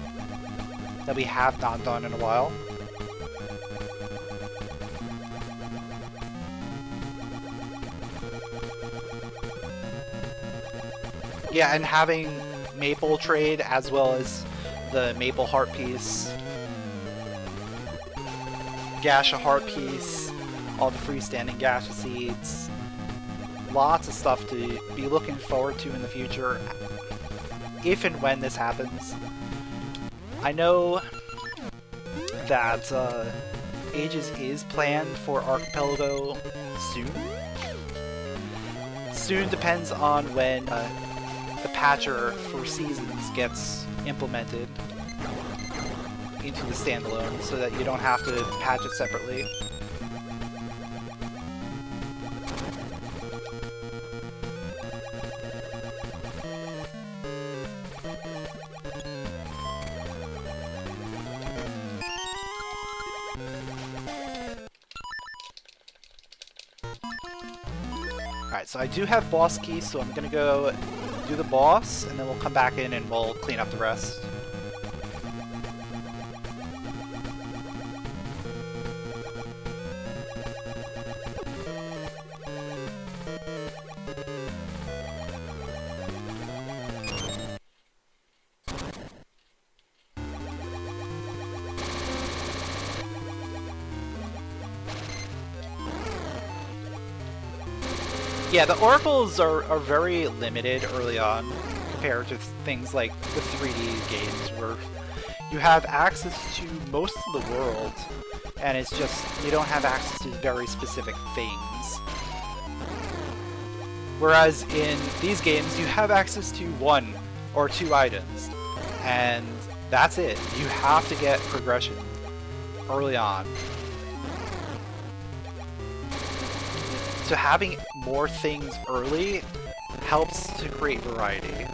that we have not done in a while. Yeah, and having Maple trade as well as the Maple heart piece, Gacha heart piece, all the freestanding Gacha seeds, lots of stuff to be looking forward to in the future, if and when this happens. I know that Ages is planned for Archipelago soon. Soon depends on when the patcher for seasons gets implemented. into the standalone so that you don't have to patch it separately. Alright, so I do have boss keys, so I'm gonna go do the boss, and then we'll come back in and we'll clean up the rest. Yeah, the oracles are very limited early on compared to things like the 3D games where you have access to most of the world and it's just you don't have access to very specific things. Whereas in these games you have access to 1 or 2 items and that's it. You have to get progression early on. So having more things early helps to create variety.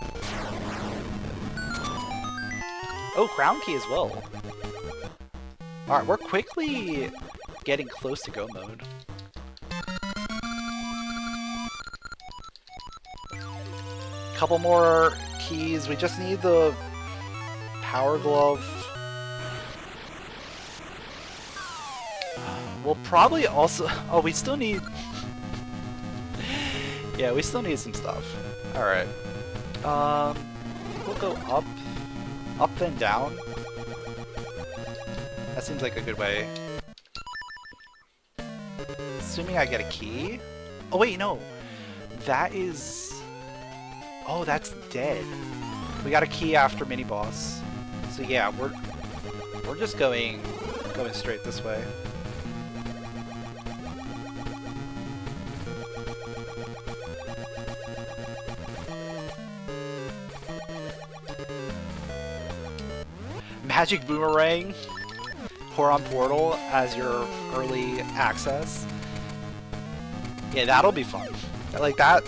Oh, crown key as well. Alright, we're quickly getting close to go mode. Couple more keys. We just need the power glove. We'll probably also... Oh, we still need... Yeah, we still need some stuff. Alright. I think we'll go up then down. That seems like a good way. Assuming I get a key? Oh wait, no. That is... Oh, that's dead. We got a key after mini-boss. So yeah, we're just going straight this way. Magic Boomerang, Horon Portal as your early access. Yeah, that'll be fun. Like that,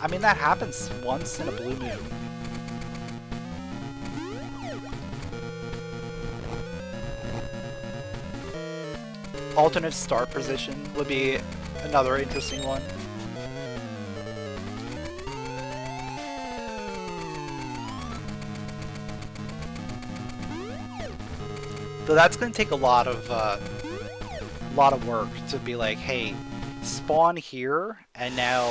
I mean that happens once in a blue moon. Alternate start position would be another interesting one. So that's going to take a lot of work to be like, hey, spawn here, and now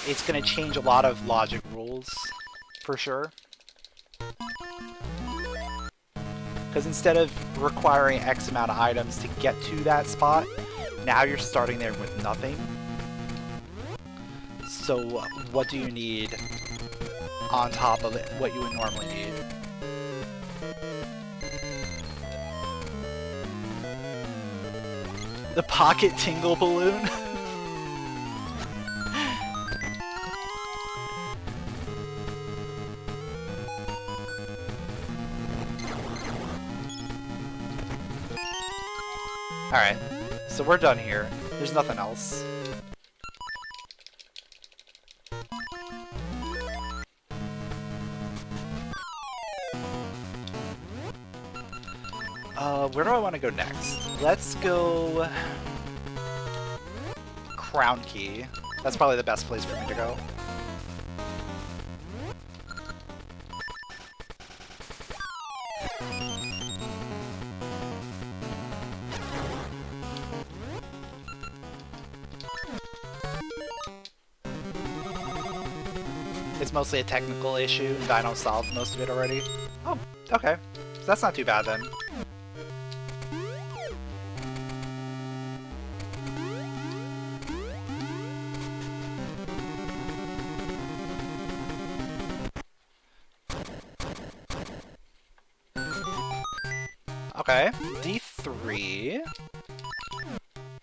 it's going to change a lot of logic rules, for sure. Because instead of requiring X amount of items to get to that spot, now you're starting there with nothing. So what do you need on top of it, what you would normally need? The pocket tingle balloon? Alright, so we're done here. There's nothing else. Where do I want to go next? Let's go... Crown Key. That's probably the best place for me to go. It's mostly a technical issue, and Dino solved most of it already. Oh, okay. So that's not too bad then. Okay, D3.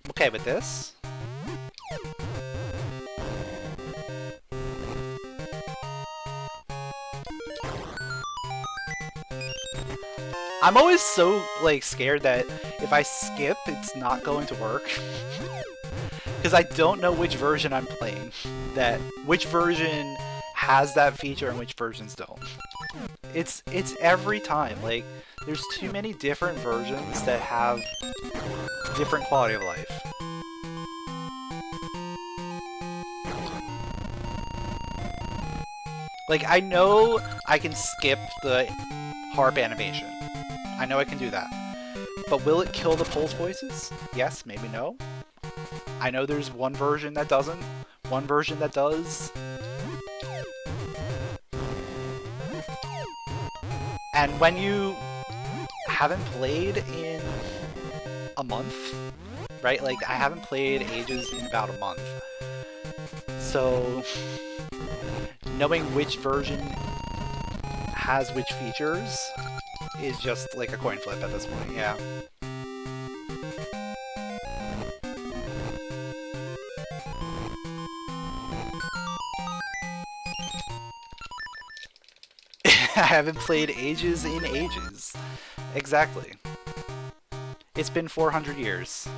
Okay with this. I'm always so, like, scared that if I skip, it's not going to work. Because I don't know which version I'm playing. Which version has that feature and which versions don't. It's every time. Like, there's too many different versions that have different quality of life. Like, I know I can skip the harp animation. I know I can do that. But will it kill the Pulse voices? Yes, maybe no. I know there's one version that doesn't, one version that does. And when you haven't played in a month, right? Like, I haven't played Ages in about a month. So, knowing which version has which features is just like a coin flip at this point, yeah. I haven't played Ages in ages. Exactly. It's been 400 years.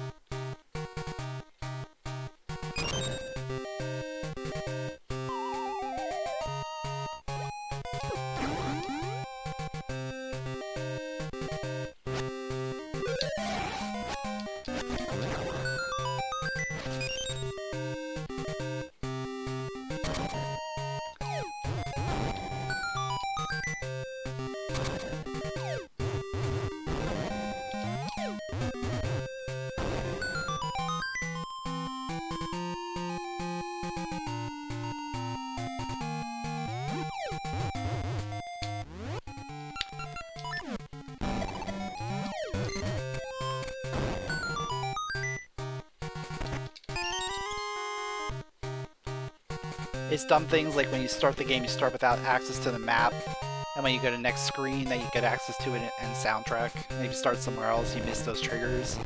It's dumb things like when you start the game, you start without access to the map, and when you go to the next screen, then you get access to it and soundtrack. And if you start somewhere else, you miss those triggers.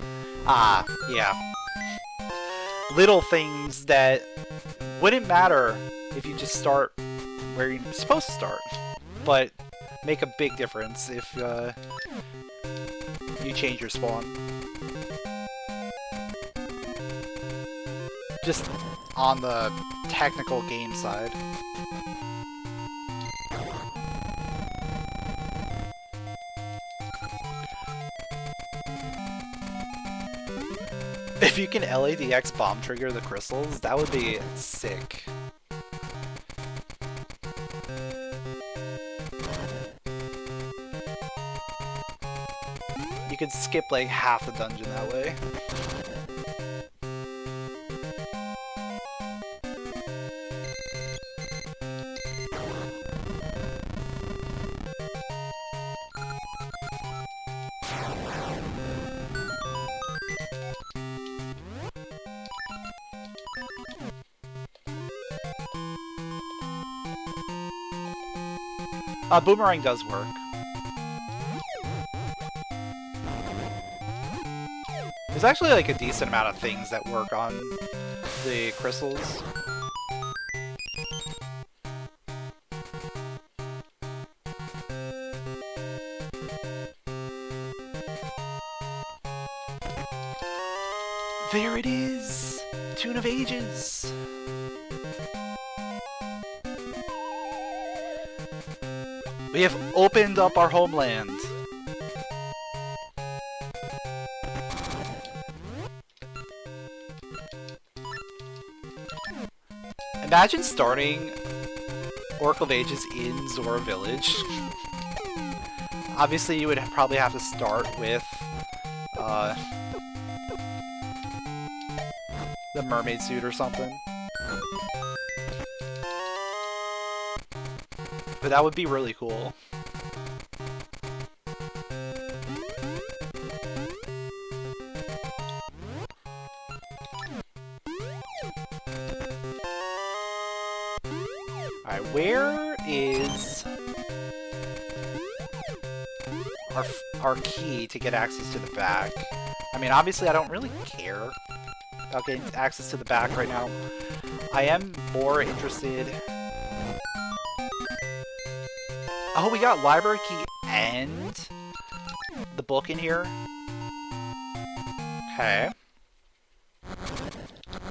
Ah, yeah. Little things that wouldn't matter if you just start where you're supposed to start, but make a big difference if you change your spawn. Just on the technical game side. If you can LADX bomb trigger the crystals, that would be sick. You could skip like half the dungeon that way. Boomerang does work. There's actually like a decent amount of things that work on the crystals. There it is! Tune of Ages! We have opened up our homeland. Imagine starting Oracle of Ages in Zora Village. Obviously, you would probably have to start with the mermaid suit or something. But that would be really cool. Alright, where is our key to get access to the back? I mean, obviously I don't really care about getting access to the back right now. I am more interested... Oh, we got library key and book in here. Okay.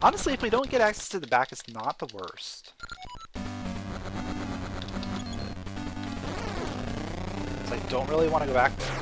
Honestly, if we don't get access to the back, it's not the worst. So I don't really want to go back there.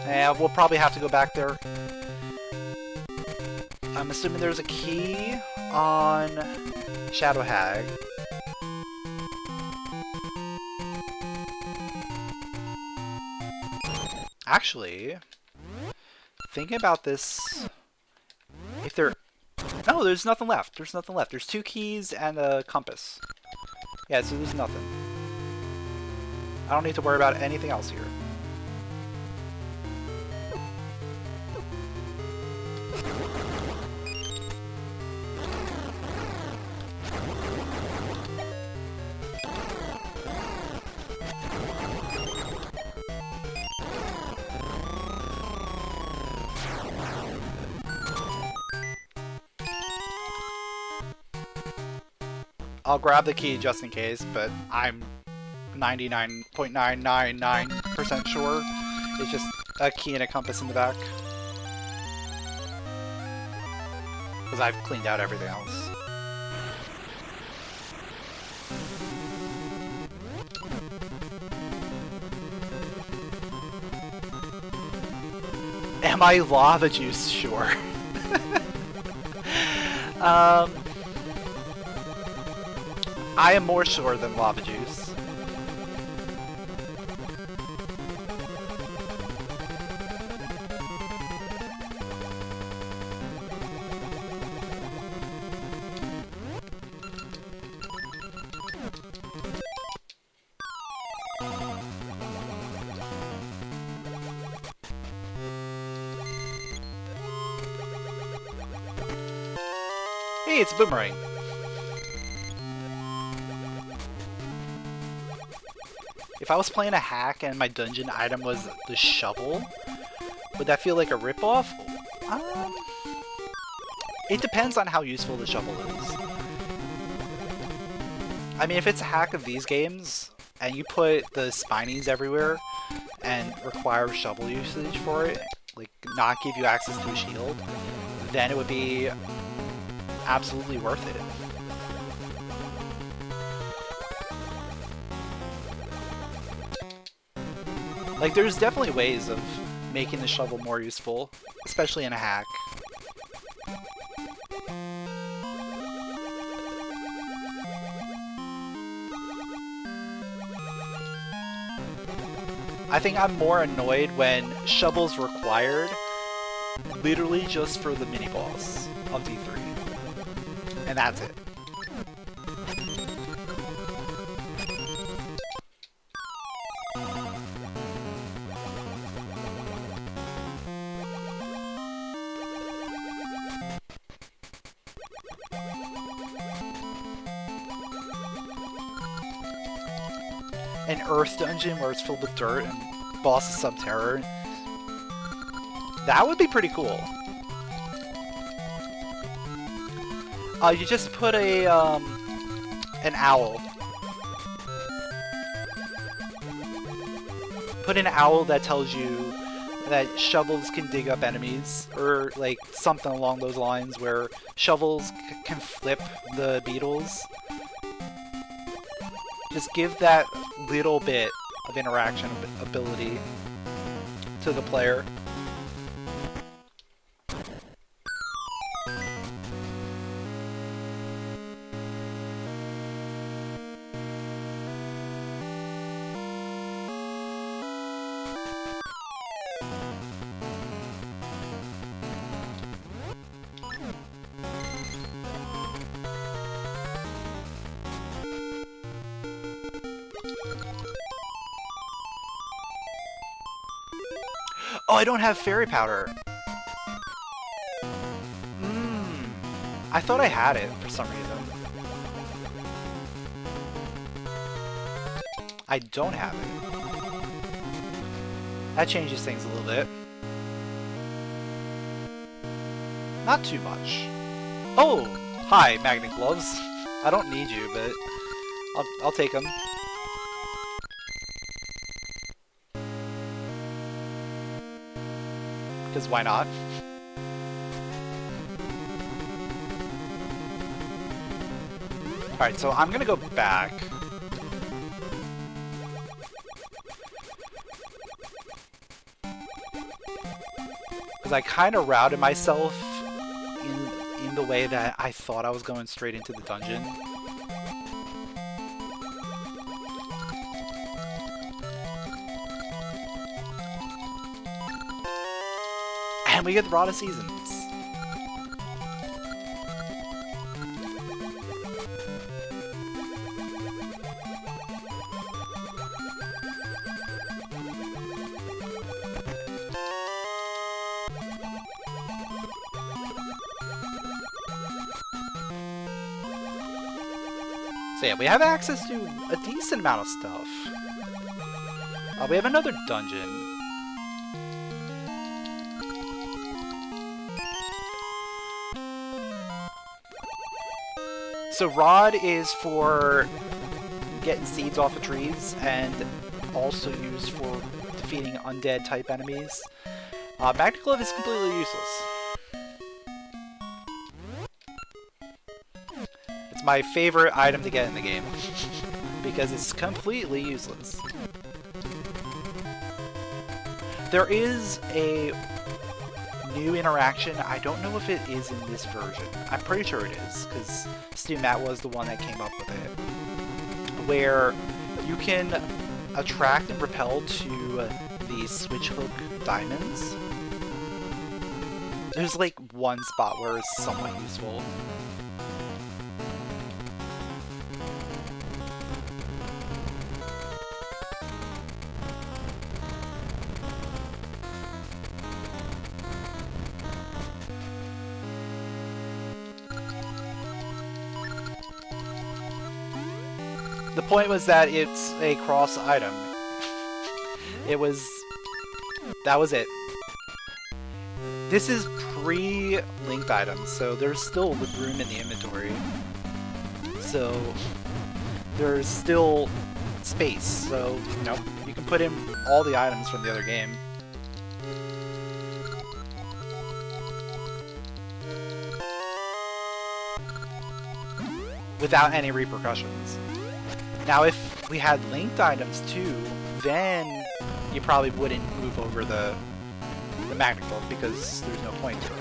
Yeah, we'll probably have to go back there. I'm assuming there's a key on Shadow Hag. Actually, thinking about this, if there... No, there's nothing left. There's nothing left. There's 2 keys and a compass. Yeah, so there's nothing. I don't need to worry about anything else here. I'll grab the key just in case, but I'm 99.999% sure it's just a key and a compass in the back. Because I've cleaned out everything else. Am I lava juice? Sure. I am more sure than lava juice. Hey, it's a boomerang. If I was playing a hack and my dungeon item was the shovel, would that feel like a ripoff? It depends on how useful the shovel is. I mean, if it's a hack of these games, and you put the spinies everywhere, and require shovel usage for it, like not give you access to a shield, then it would be absolutely worth it. Like, there's definitely ways of making the shovel more useful, especially in a hack. I think I'm more annoyed when shovel's required literally just for the mini-boss of D3. And that's it. An Earth dungeon where it's filled with dirt and boss is Subterror. That would be pretty cool. You just put a an owl. Put an owl that tells you that shovels can dig up enemies, or like something along those lines, where shovels can flip the beetles. Just give that little bit of interaction ability to the player. Oh, I don't have fairy powder. I thought I had it for some reason. I don't have it. That changes things a little bit. Not too much. Oh! Hi, magnet gloves. I don't need you, but I'll take them. Because why not? Alright, so I'm gonna go back. Because I kind of routed myself in the way that I thought I was going straight into the dungeon. And we get the Rod of Seasons. So yeah, we have access to a decent amount of stuff. We have another dungeon. So Rod is for getting seeds off of trees and also used for defeating undead type enemies. Magnet Glove is completely useless. It's my favorite item to get in the game because it's completely useless. There is a new interaction. I don't know if it is in this version. I'm pretty sure it is, because StuMat was the one that came up with it. Where you can attract and repel to the switch hook diamonds. There's like one spot where it's somewhat useful. The point was that it's a cross item. That was it. This is pre-linked items, so there's still room in the inventory. So there's still space, so you know, you can put in all the items from the other game. Without any repercussions. Now, if we had linked items too, then you probably wouldn't move over the magnet glove because there's no point to it.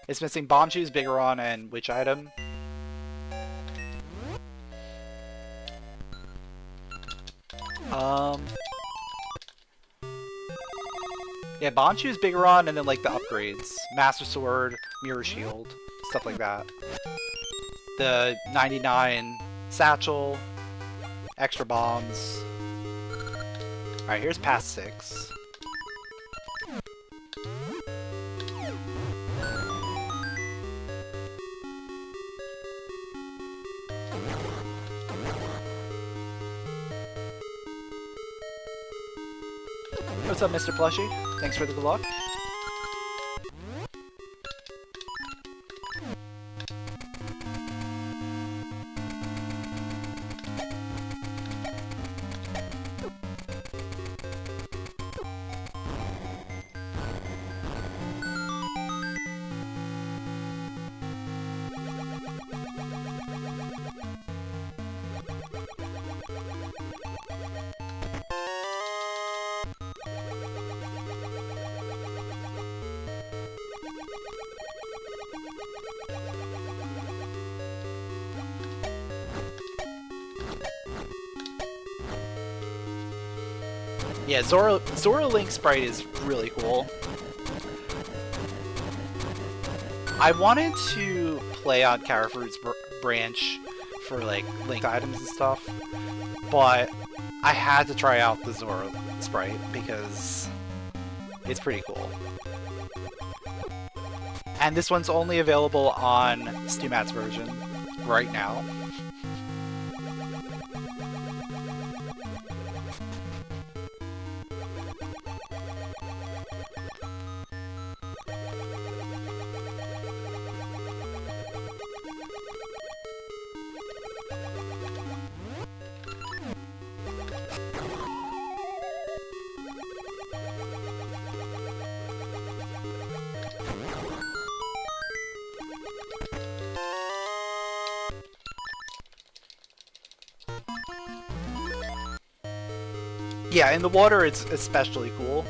It's missing Bomb Shoes, Bigoron, and which item? Yeah, Bomb Shoes, Bigoron, and then like the upgrades. Master Sword, Mirror Shield, stuff like that. The 99 Satchel, extra bombs. Alright, here's past 6. What's up, Mr. Plushie? Thanks for the good luck. Yeah, Zora Link sprite is really cool. I wanted to play on Carrefour's branch for like linked items and stuff, but I had to try out the Zora sprite because it's pretty cool. And this one's only available on StewMatt's version right now. Yeah, in the water it's especially cool.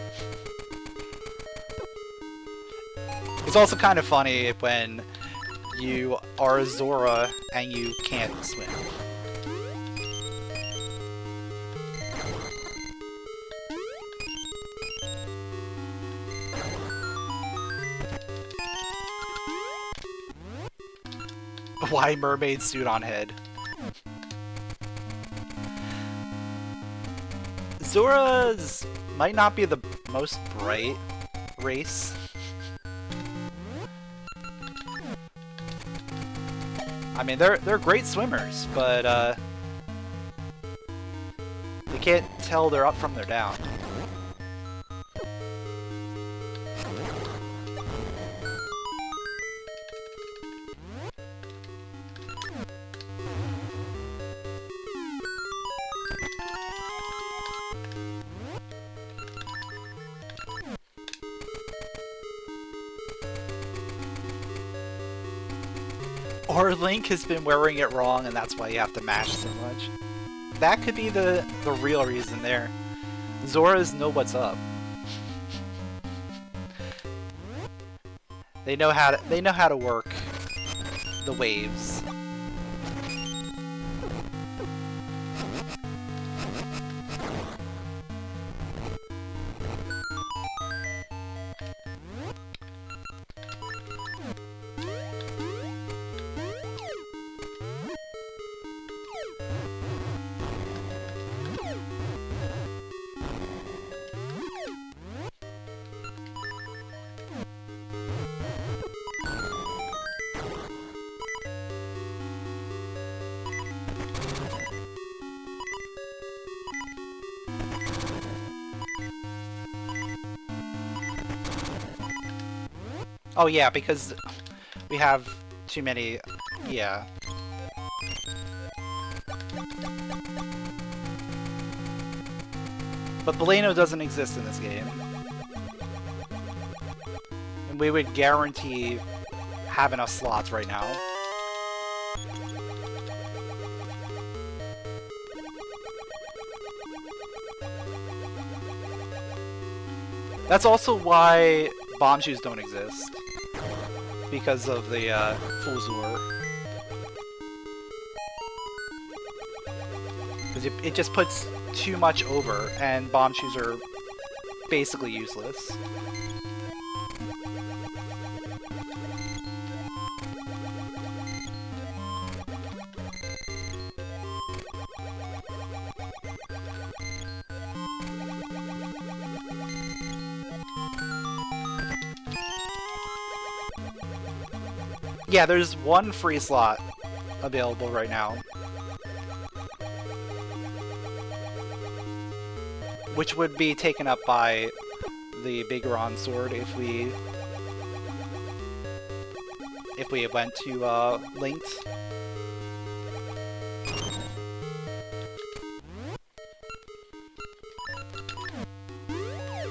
It's also kind of funny when you are a Zora and you can't swim. Why mermaid suit on head? Zora's might not be the most bright race. I mean, they're great swimmers, but they can't tell they're up from their down. Or Link has been wearing it wrong and that's why you have to mash so much. That could be the real reason there. Zoras know what's up. They know how to work the waves. Oh yeah, because we have too many, yeah. But Boleno doesn't exist in this game. And we would guarantee have enough slots right now. That's also why bomb shoes don't exist. Because of the full Zora. Because it just puts too much over, and bomb shoes are basically useless. Yeah, there's one free slot available right now. Which would be taken up by the Bigoron sword if we went to linked.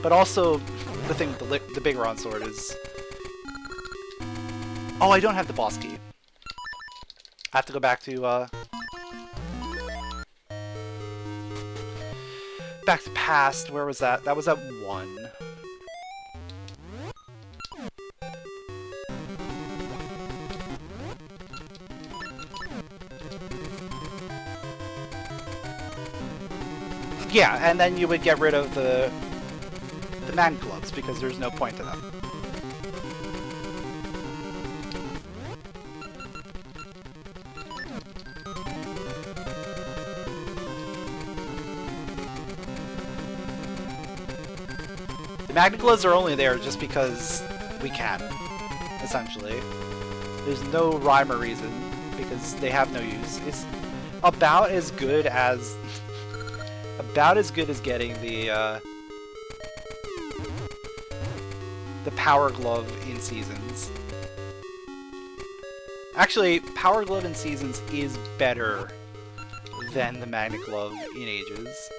But also the thing with the Bigoron sword is, oh, I don't have the boss key. I have to go back to past. Where was that? That was at 1. Yeah, and then you would get rid of the man gloves because there's no point to them. The Magna Gloves are only there just because we can, essentially. There's no rhyme or reason, because they have no use. It's about as good as... getting the Power Glove in Seasons. Actually, Power Glove in Seasons is better than the Magna Glove in Ages.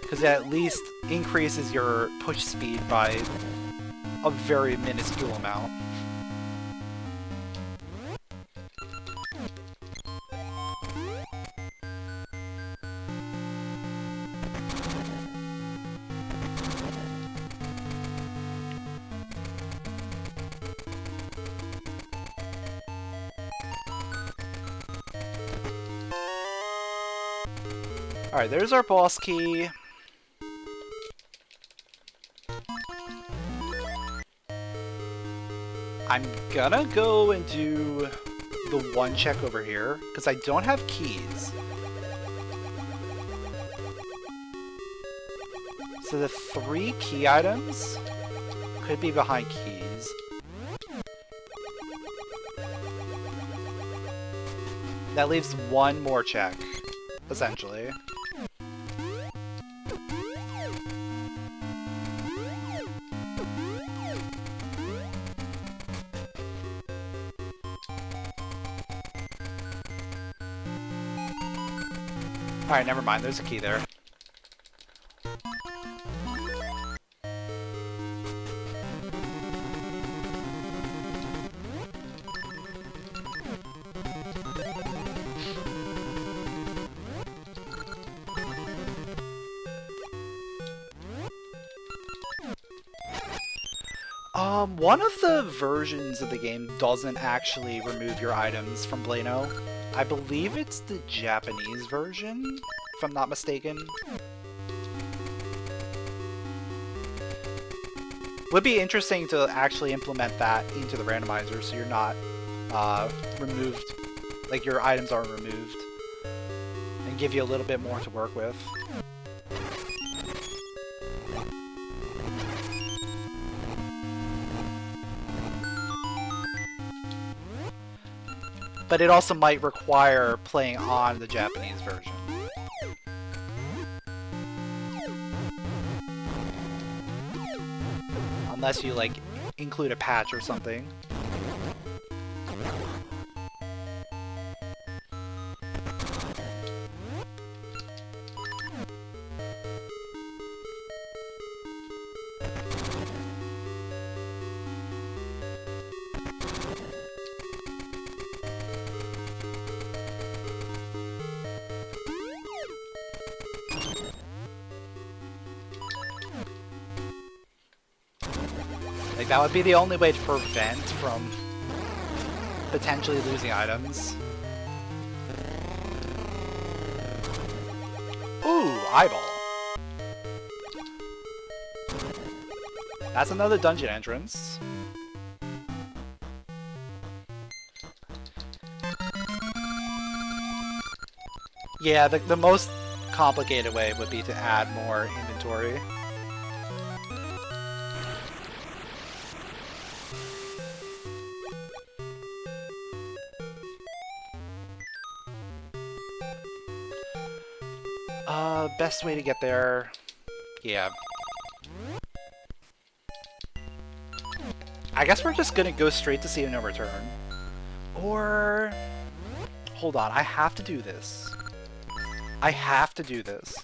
Because it at least increases your push speed by a very minuscule amount. Alright, there's our boss key. I'm gonna go and do the one check over here, because I don't have keys. So the 3 key items could be behind keys. That leaves one more check, essentially. Alright, never mind, there's a key there. One of the versions of the game doesn't actually remove your items from Blano. I believe it's the Japanese version, if I'm not mistaken. Would be interesting to actually implement that into the randomizer so you're not removed, like your items aren't removed, and give you a little bit more to work with. But it also might require playing on the Japanese version. Unless you, like, include a patch or something. Like, that would be the only way to prevent from potentially losing items. Ooh, eyeball. That's another dungeon entrance. Yeah, the most complicated way would be to add more inventory. Best way to get there... yeah. I guess we're just gonna go straight to Sea of No Return. Or... hold on, I have to do this. I have to do this.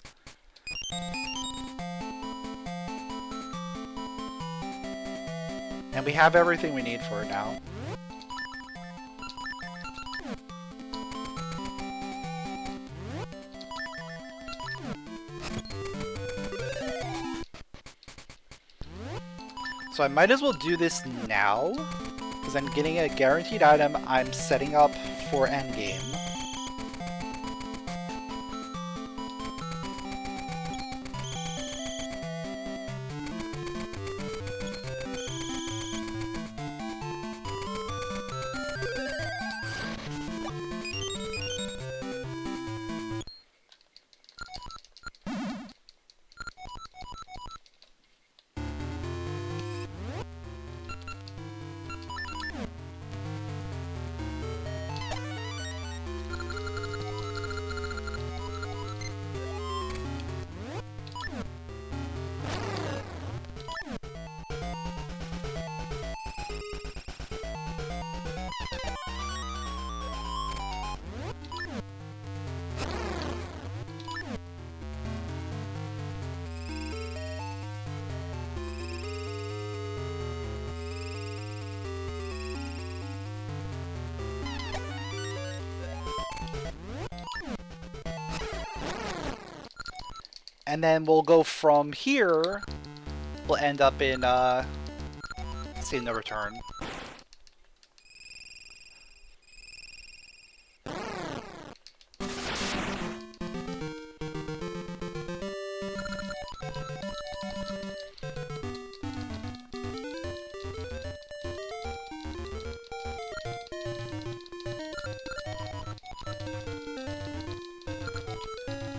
And we have everything we need for it now. So I might as well do this now, because I'm getting a guaranteed item I'm setting up for endgame. And then we'll go from here. We'll end up in, say, no return.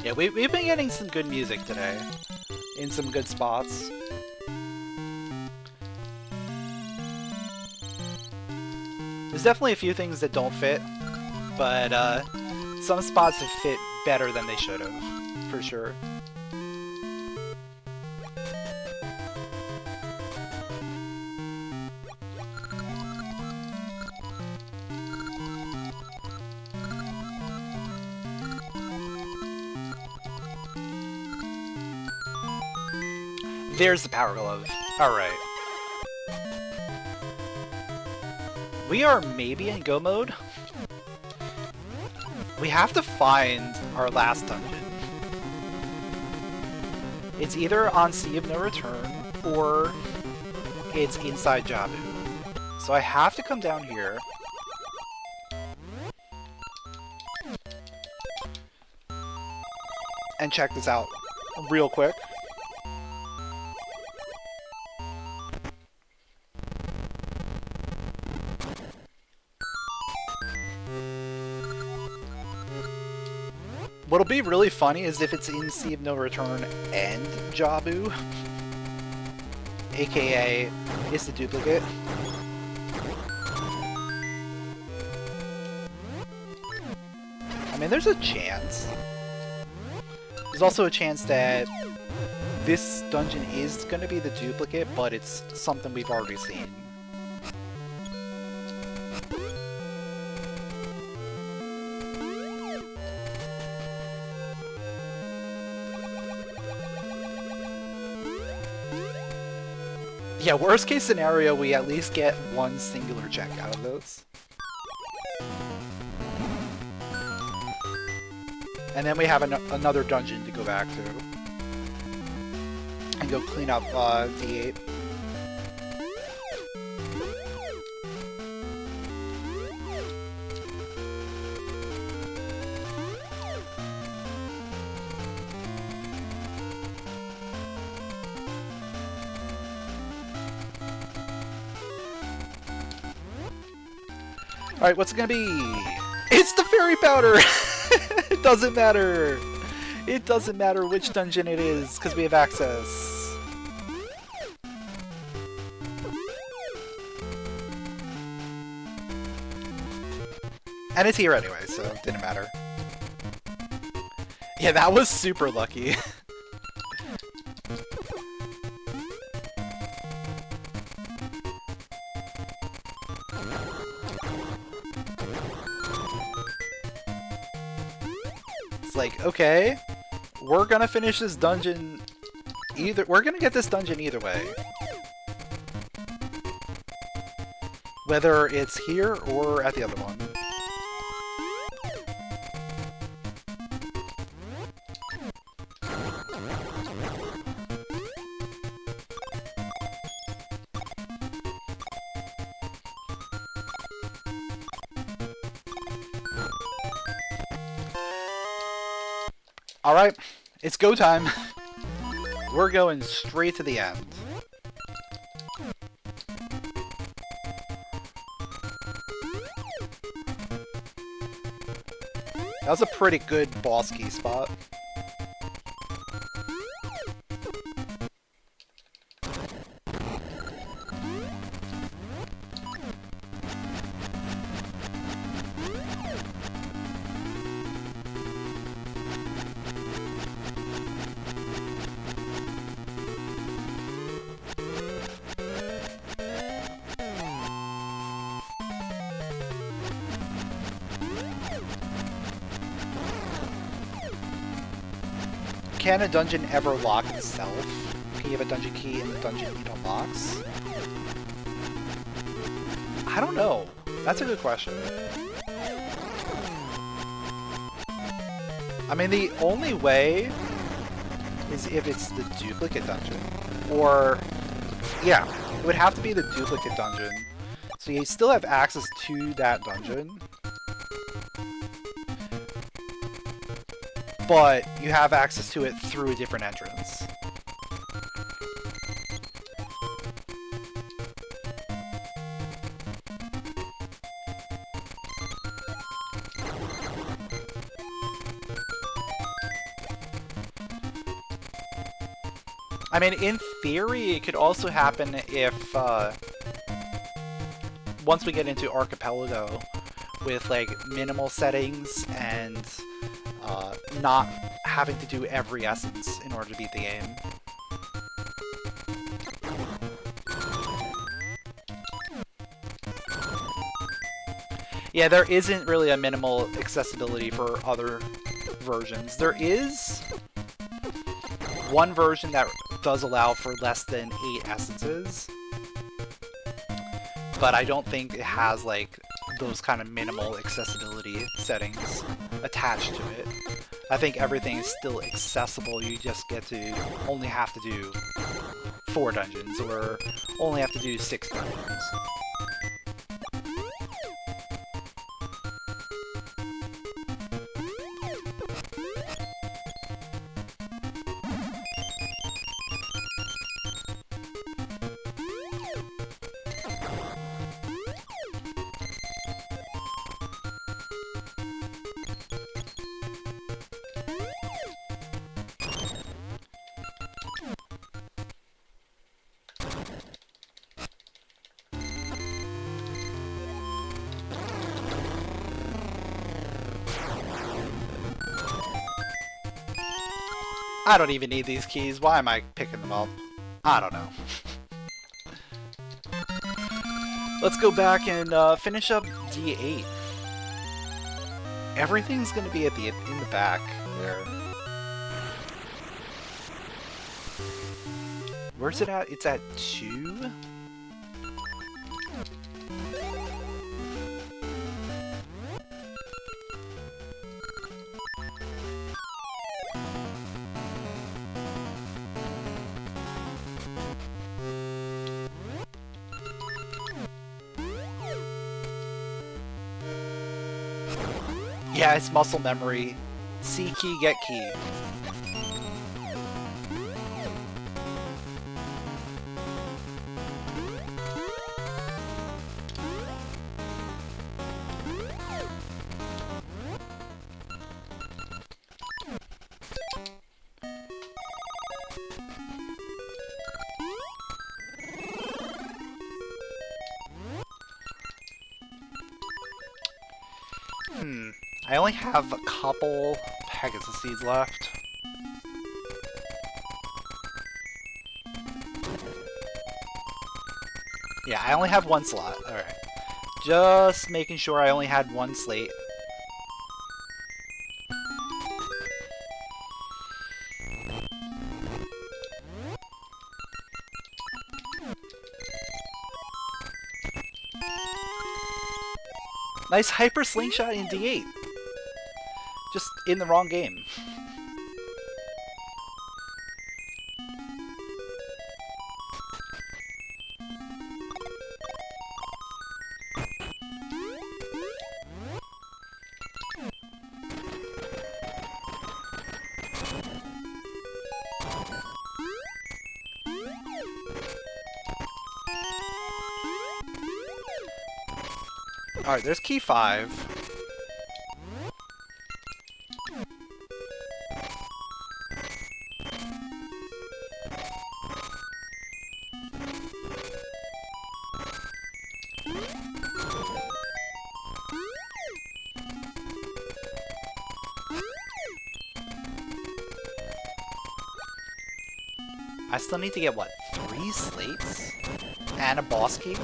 Yeah, we've been getting some good music today, in some good spots. There's definitely a few things that don't fit, but some spots have fit better than they should have, for sure. There's the power glove. Alright. We are maybe in go mode. We have to find our last dungeon. It's either on Sea of No Return, or it's inside Jabu. So I have to come down here. And check this out real quick. What'll be really funny is if it's in Sea of No Return and Jabu, aka it's the duplicate. I mean, there's a chance. There's also a chance that this dungeon is gonna be the duplicate, but it's something we've already seen. Yeah, worst case scenario, we at least get one singular check out of this. And then we have another dungeon to go back to. And go clean up D8. Alright, what's it gonna be? It's the fairy powder! It doesn't matter! It doesn't matter which dungeon it is, because we have access. And it's here anyway, so it didn't matter. Yeah, that was super lucky. Like, okay, we're gonna finish this dungeon we're gonna get this dungeon either way. Whether it's here or at the other one. Alright, it's go time. We're going straight to the end. That was a pretty good boss key spot. Can a dungeon ever lock itself? Can you have a dungeon key in the dungeon it unlocks? I don't know. That's a good question. I mean, the only way is if it's the duplicate dungeon. Or, yeah, it would have to be the duplicate dungeon. So you still have access to that dungeon, but you have access to it through a different entrance. I mean, in theory, it could also happen if, once we get into Archipelago, with, like, minimal settings and, not having to do every essence in order to beat the game. Yeah, there isn't really a minimal accessibility for other versions. There is one version that does allow for less than 8 essences, but I don't think it has like those kind of minimal accessibility settings attached to it. I think everything is still accessible, you just get to only have to do 4 dungeons, or only have to do 6 dungeons. I don't even need these keys. Why am I picking them up? I don't know. Let's go back and finish up D8. Everything's gonna be at in the back there. Where's it at? It's at 2? Yeah, it's muscle memory. C key, get key. I only have a couple Pegasus seeds left. Yeah, I only have 1 slot. Alright. Just making sure I only had 1 slate. Nice hyper slingshot in D8. Just in the wrong game. Alright, there's key 5. I still need to get, what, 3 slates? And a boss key?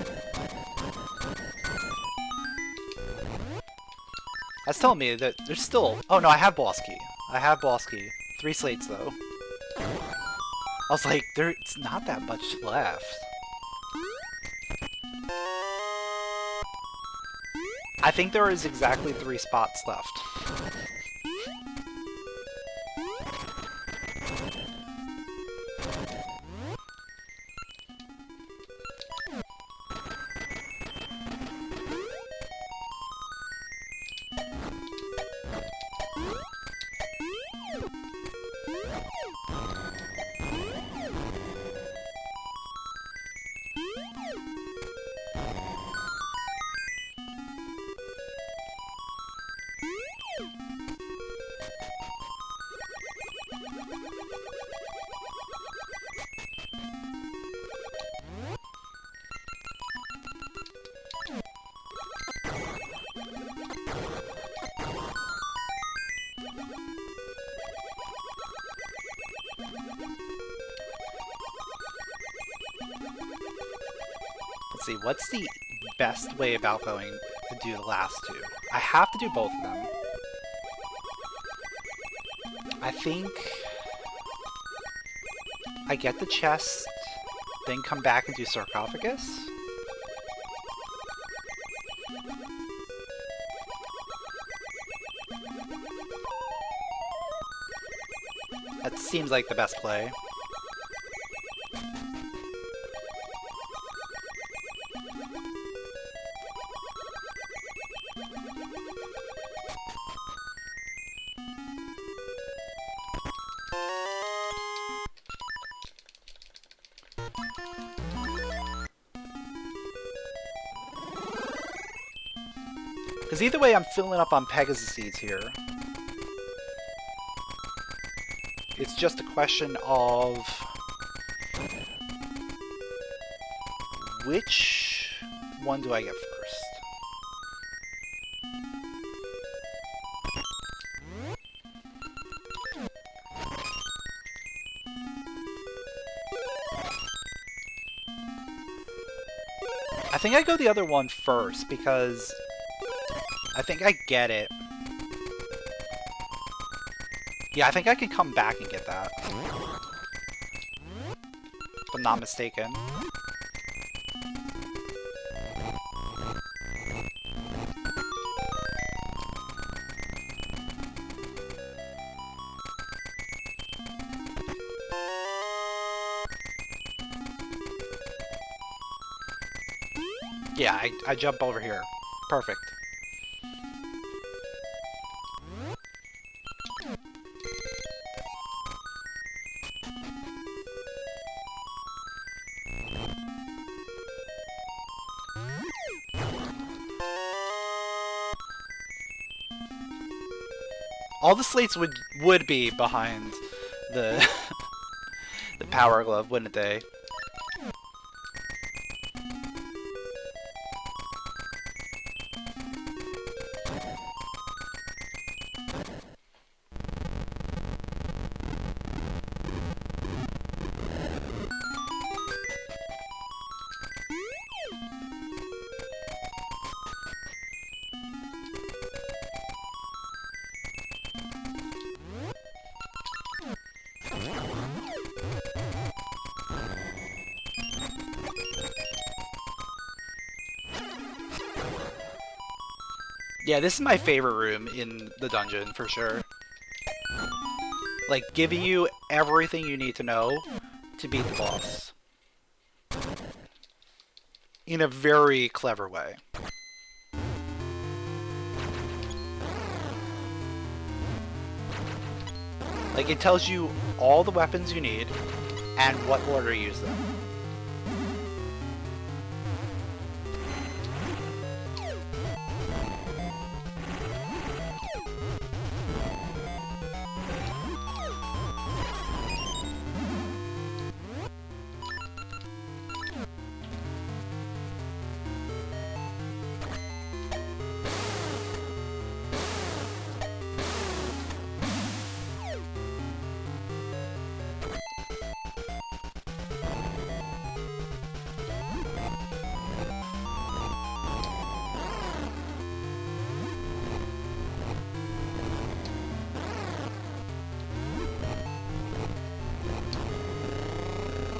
That's telling me that there's still... Oh no, I have boss key. I have boss key. 3 slates, though. I was like, there's not that much left. I think there is exactly 3 spots left. Let's see, what's the best way about going to do the last two? I have to do both of them. I think I get the chest, then come back and do sarcophagus. That seems like the best play. Because either way, I'm filling up on Pegasus seeds here. It's just a question of which one do I get first? I think I go the other one first because I think I get it. Yeah, I think I can come back and get that. If I'm not mistaken. Yeah, I jump over here. Perfect. All the slates would be behind the the power glove, wouldn't they? Yeah, this is my favorite room in the dungeon, for sure. Like, giving you everything you need to know to beat the boss. In a very clever way. Like, it tells you all the weapons you need and what order to use them.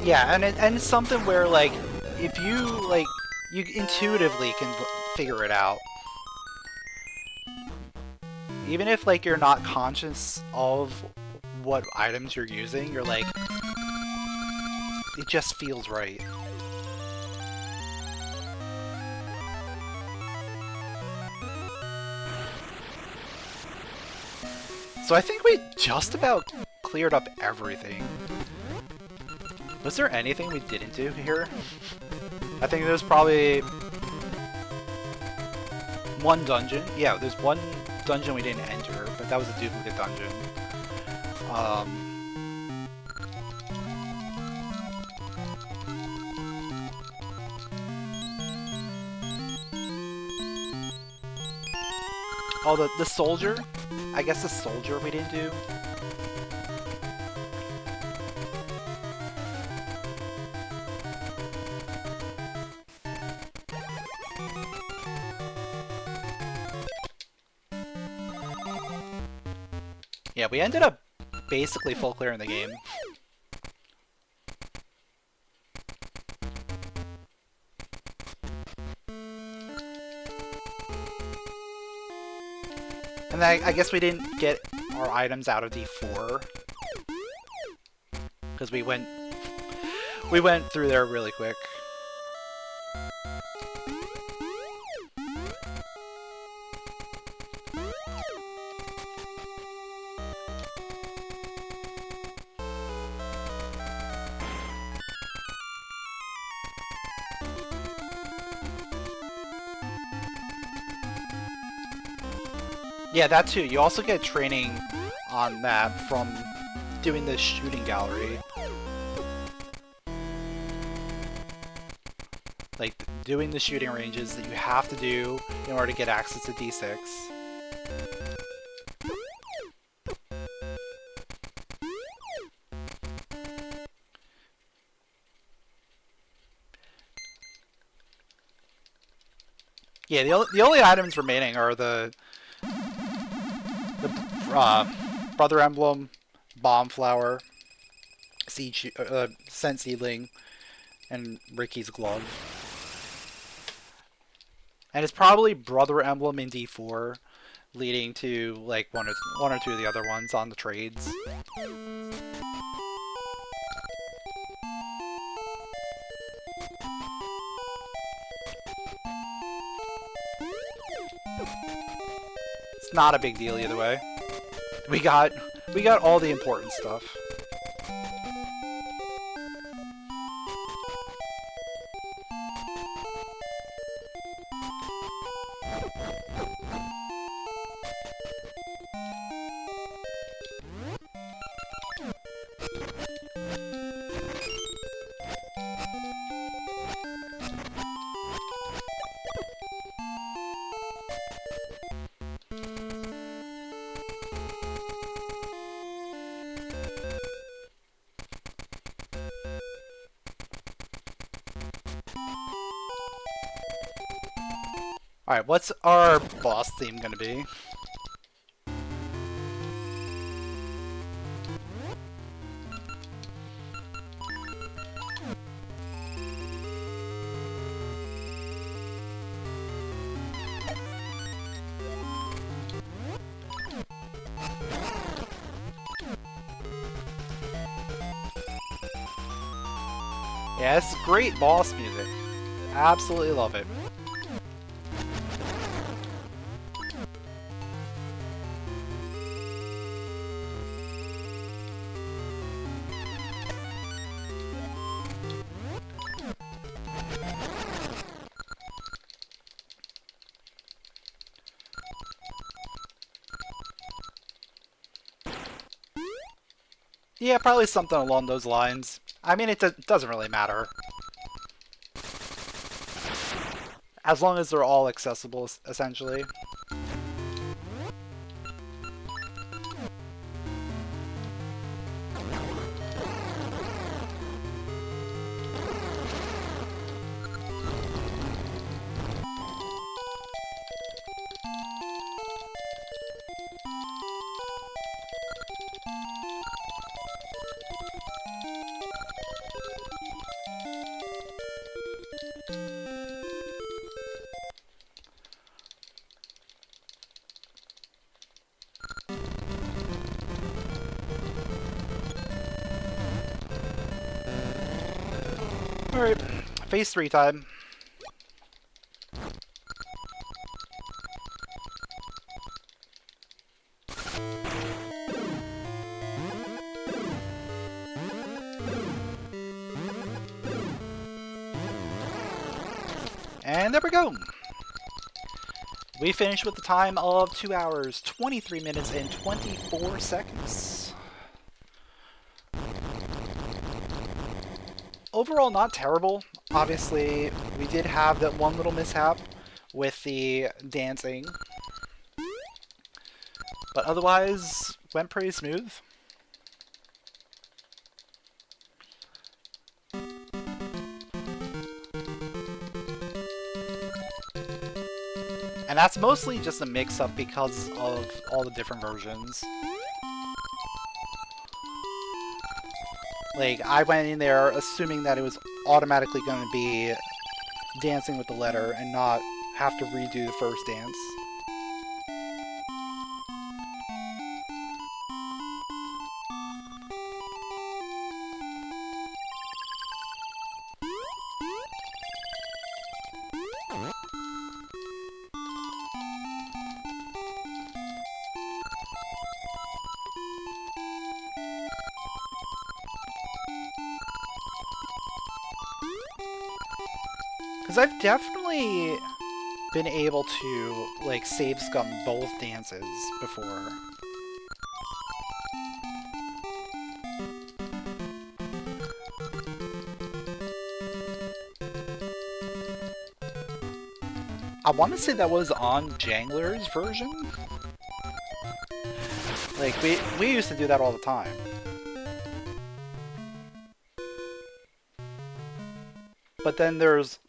Yeah, and it's something where, like, if you, like, you intuitively can figure it out. Even if, like, you're not conscious of what items you're using, you're like, it just feels right. So I think we just about cleared up everything. Was there anything we didn't do here? I think there's probably one dungeon. Yeah, there's one dungeon we didn't enter, but that was a duplicate dungeon. Oh, the soldier? I guess the soldier we didn't do. Yeah, we ended up basically full clearing the game. And then I guess we didn't get our items out of D4 because we went through there really quick. Yeah, that too. You also get training on that from doing the shooting gallery. Like, doing the shooting ranges that you have to do in order to get access to D6. Yeah, the only items remaining are the Brother Emblem, Bomb Flower, Scent Seedling, and Ricky's Glove. And it's probably Brother Emblem in D4, leading to like one or two of the other ones on the trades. It's not a big deal either way. We got all the important stuff. Alright, what's our boss theme gonna be? Yeah, it's great boss music. Absolutely love it. Yeah, probably something along those lines. I mean, it doesn't really matter. As long as they're all accessible, essentially. Alright, phase 3 time. And there we go! We finished with the time of 2 hours, 23 minutes, and 24 seconds. Overall, not terrible. Obviously, we did have that one little mishap with the dancing. But otherwise, went pretty smooth. And that's mostly just a mix-up because of all the different versions. Like, I went in there assuming that it was automatically going to be dancing with the letter and not have to redo the first dance. Because I've definitely been able to, like, save scum both dances before. I want to say that was on Jangler's version. Like, we used to do that all the time. But then there's...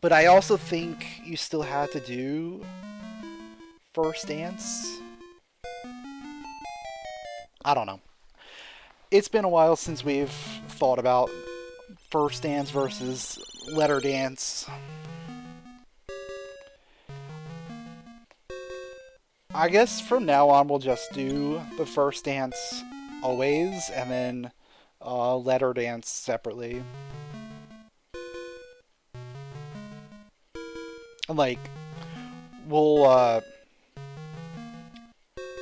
But I also think you still had to do first dance. I don't know. It's been a while since we've thought about first dance versus letter dance. I guess from now on we'll just do the first dance always, and then letter dance separately. Like, we'll,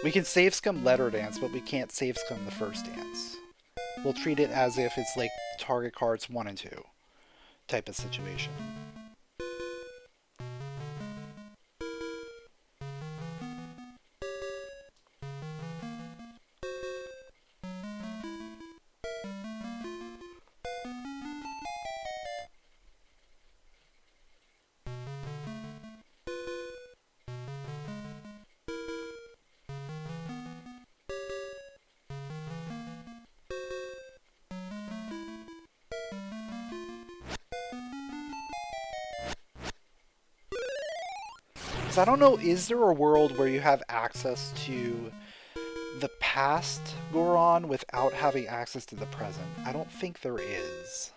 we can save scum letter dance, but we can't save scum the first dance. We'll treat it as if it's like target cards 1 and 2 type of situation. I don't know, is there a world where you have access to the past Goron without having access to the present? I don't think there is.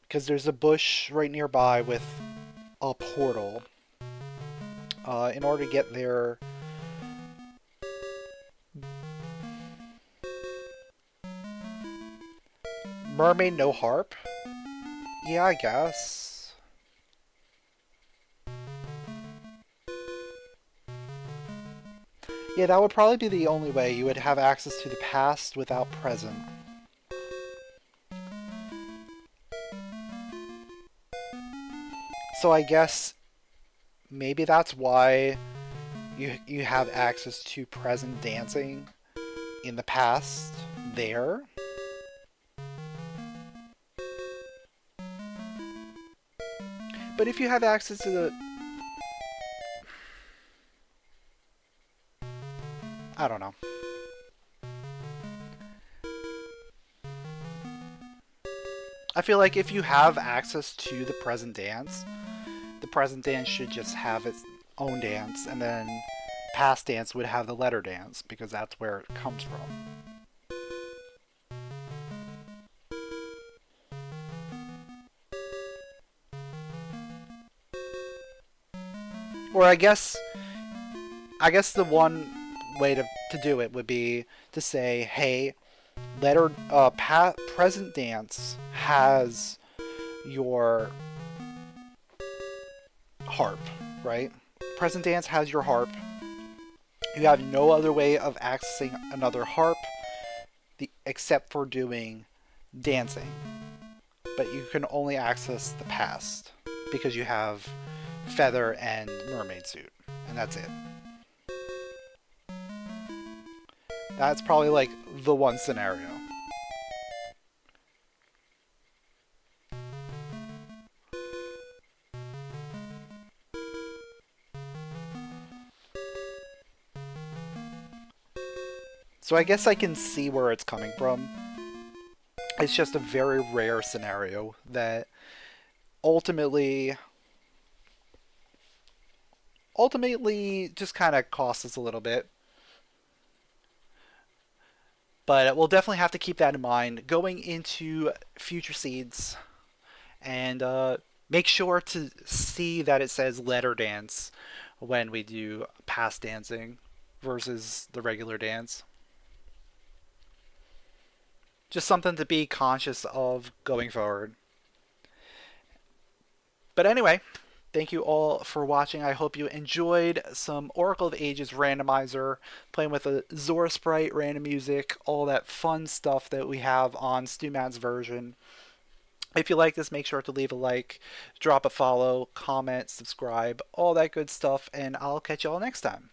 Because there's a bush right nearby with a portal. In order to get there... Mermaid, no harp? Yeah, I guess. Yeah, that would probably be the only way. You would have access to the past without present. So I guess maybe that's why you have access to present dancing in the past there. But if you have access to the... I don't know. I feel like if you have access to the present dance should just have its own dance, and then past dance would have the letter dance, because that's where it comes from. Or I guess the one way to do it would be to say, hey, present dance has your harp, right? Present dance has your harp. You have no other way of accessing another harp except for doing dancing. but you can only access the past because you have Feather and Mermaid Suit, and that's it. That's probably like the one scenario. So I guess I can see where it's coming from. It's just a very rare scenario that ultimately just kind of costs us a little bit. But we'll definitely have to keep that in mind going into future seeds, and make sure to see that it says letter dance when we do past dancing versus the regular dance. Just something to be conscious of going forward. But anyway, thank you all for watching. I hope you enjoyed some Oracle of Ages randomizer, playing with a Zora sprite, random music, all that fun stuff that we have on StuMat's version. If you like this, make sure to leave a like, drop a follow, comment, subscribe, all that good stuff, and I'll catch you all next time.